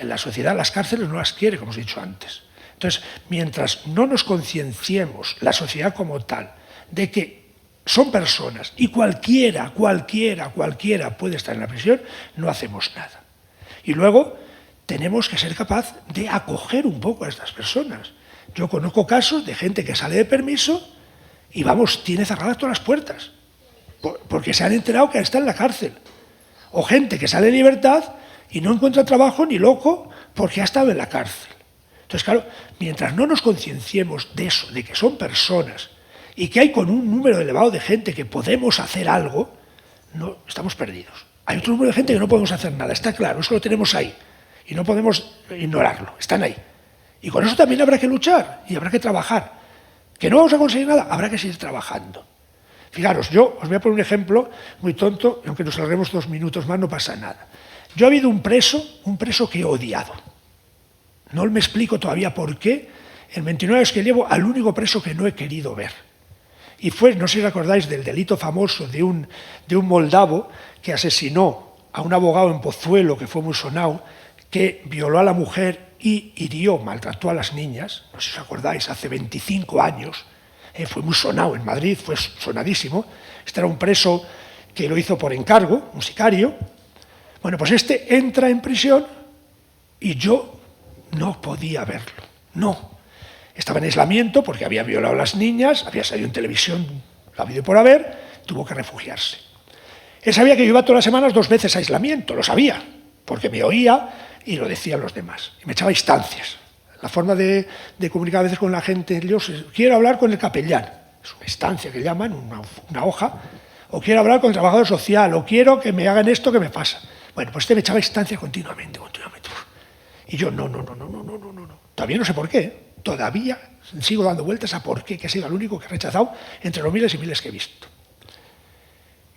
La sociedad las cárceles no las quiere, como os he dicho antes. Entonces, mientras no nos concienciemos, la sociedad como tal, de que son personas y cualquiera puede estar en la prisión, no hacemos nada. Y luego tenemos que ser capaz de acoger un poco a estas personas. Yo conozco casos de gente que sale de permiso y tiene cerradas todas las puertas, porque se han enterado que está en la cárcel. O gente que sale de libertad y no encuentra trabajo ni loco porque ha estado en la cárcel. Entonces, claro, mientras no nos concienciemos de eso, de que son personas y que hay con un número elevado de gente que podemos hacer algo, no estamos perdidos. Hay otro número de gente que no podemos hacer nada, está claro, eso lo tenemos ahí y no podemos ignorarlo, están ahí. Y con eso también habrá que luchar y habrá que trabajar. ¿Que no vamos a conseguir nada? Habrá que seguir trabajando. Fijaros, yo os voy a poner un ejemplo muy tonto, y aunque nos alarguemos 2 minutos más no pasa nada. Yo he habido un preso que he odiado. No me explico todavía por qué, en 29 años que llevo, al único preso que no he querido ver. Y fue, no sé si recordáis, del delito famoso de un moldavo que asesinó a un abogado en Pozuelo, que fue muy sonado, que violó a la mujer y hirió, maltrató a las niñas, no sé si os acordáis, hace 25 años, fue muy sonado en Madrid, fue sonadísimo. Este era un preso que lo hizo por encargo, un sicario. Bueno, pues este entra en prisión y yo no podía verlo, no. Estaba en aislamiento porque había violado a las niñas, había salido en televisión, la habido por haber, tuvo que refugiarse. Él sabía que yo iba todas las semanas 2 veces a aislamiento, lo sabía, porque me oía y lo decían los demás. Y me echaba instancias. La forma de comunicar a veces con la gente, yo quiero hablar con el capellán, es una instancia que llaman, una hoja, o quiero hablar con el trabajador social, o quiero que me hagan esto que me pasa. Bueno, pues este me echaba instancia continuamente. Y yo, no. Todavía no sé por qué, todavía sigo dando vueltas a por qué, que ha sido el único que he rechazado entre los miles y miles que he visto.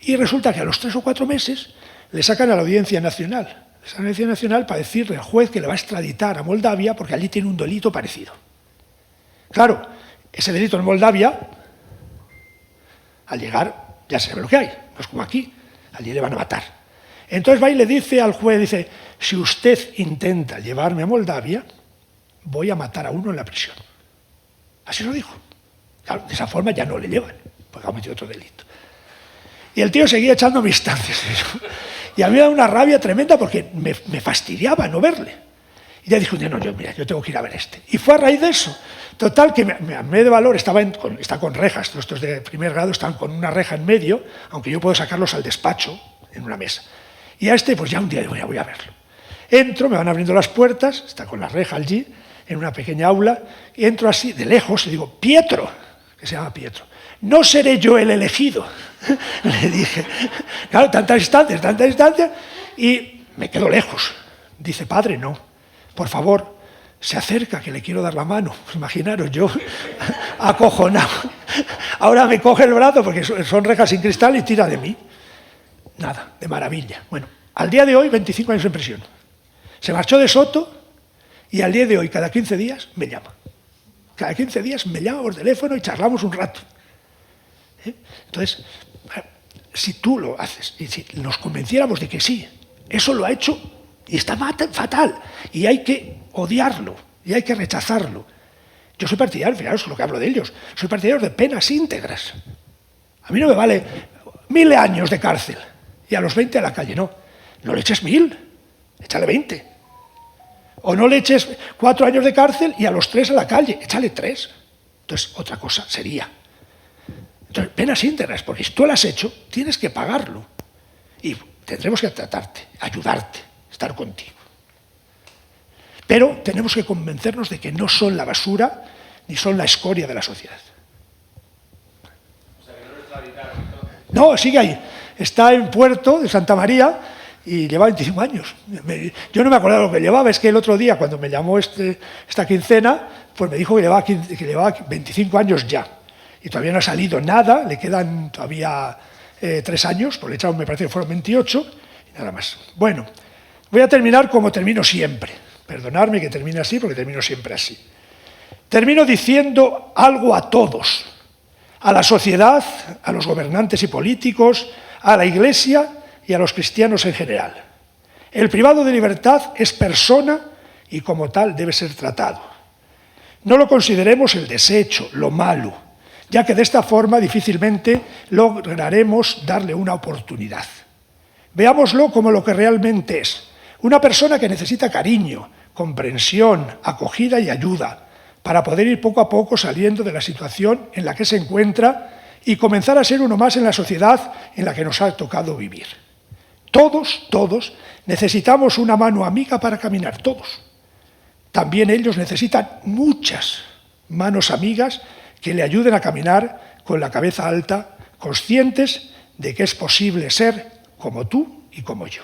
Y resulta que a los 3 o 4 meses le sacan a la Audiencia Nacional. Le sacan a la Audiencia Nacional para decirle al juez que le va a extraditar a Moldavia porque allí tiene un delito parecido. Claro, ese delito en Moldavia, al llegar, ya se sabe lo que hay, no es como aquí, allí le van a matar. Entonces va y le dice al juez, dice, si usted intenta llevarme a Moldavia, voy a matar a uno en la prisión. Así lo dijo. Claro, de esa forma ya no le llevan, porque ha cometido otro delito. Y el tío seguía echándome instancias. Y a mí me daba una rabia tremenda porque me fastidiaba no verle. Y ya dije, no, yo tengo que ir a ver este. Y fue a raíz de eso. Total, que me de valor, está con rejas, estos de primer grado están con una reja en medio, aunque yo puedo sacarlos al despacho, en una mesa. Y a este, pues ya un día digo, ya voy a verlo. Entro, me van abriendo las puertas, está con la reja allí, en una pequeña aula, y entro así, de lejos, y digo, Pietro, que se llama Pietro, no seré yo el elegido. Le dije, claro, tantas instancias, y me quedo lejos. Dice, padre, no, por favor, se acerca, que le quiero dar la mano. Pues imaginaros, yo acojonado. Ahora me coge el brazo, porque son rejas sin cristal, y tira de mí. Nada, de maravilla. Bueno, al día de hoy, 25 años en prisión. Se marchó de Soto y al día de hoy, cada 15 días, me llama. Cada 15 días me llama por teléfono y charlamos un rato. Entonces, si tú lo haces y si nos convenciéramos de que sí, eso lo ha hecho y está fatal y hay que odiarlo y hay que rechazarlo. Yo soy partidario, fijaros lo que hablo de ellos, soy partidario de penas íntegras. A mí no me vale 1000 años de cárcel y a los 20 a la calle, no le eches 1000, échale 20. O no le eches 4 años de cárcel y a los 3 a la calle, échale 3. Entonces, otra cosa sería. Entonces, penas íntegras, porque si tú lo has hecho, tienes que pagarlo. Y tendremos que tratarte, ayudarte, estar contigo. Pero tenemos que convencernos de que no son la basura ni son la escoria de la sociedad. No, sigue ahí. Está en Puerto de Santa María y lleva 25 años. Yo no me acordaba lo que llevaba, es que el otro día, cuando me llamó esta quincena, pues me dijo que llevaba 25 años ya. Y todavía no ha salido nada, le quedan todavía 3 años, por le echaron, me parece que fueron 28, y nada más. Bueno, voy a terminar como termino siempre. Perdonadme que termine así, porque termino siempre así. Termino diciendo algo a todos, a la sociedad, a los gobernantes y políticos, a la Iglesia y a los cristianos en general. El privado de libertad es persona y como tal debe ser tratado. No lo consideremos el desecho, lo malo, ya que de esta forma difícilmente lograremos darle una oportunidad. Veámoslo como lo que realmente es, una persona que necesita cariño, comprensión, acogida y ayuda, para poder ir poco a poco saliendo de la situación en la que se encuentra y comenzar a ser uno más en la sociedad en la que nos ha tocado vivir. Todos necesitamos una mano amiga para caminar, todos. También ellos necesitan muchas manos amigas que le ayuden a caminar con la cabeza alta, conscientes de que es posible ser como tú y como yo.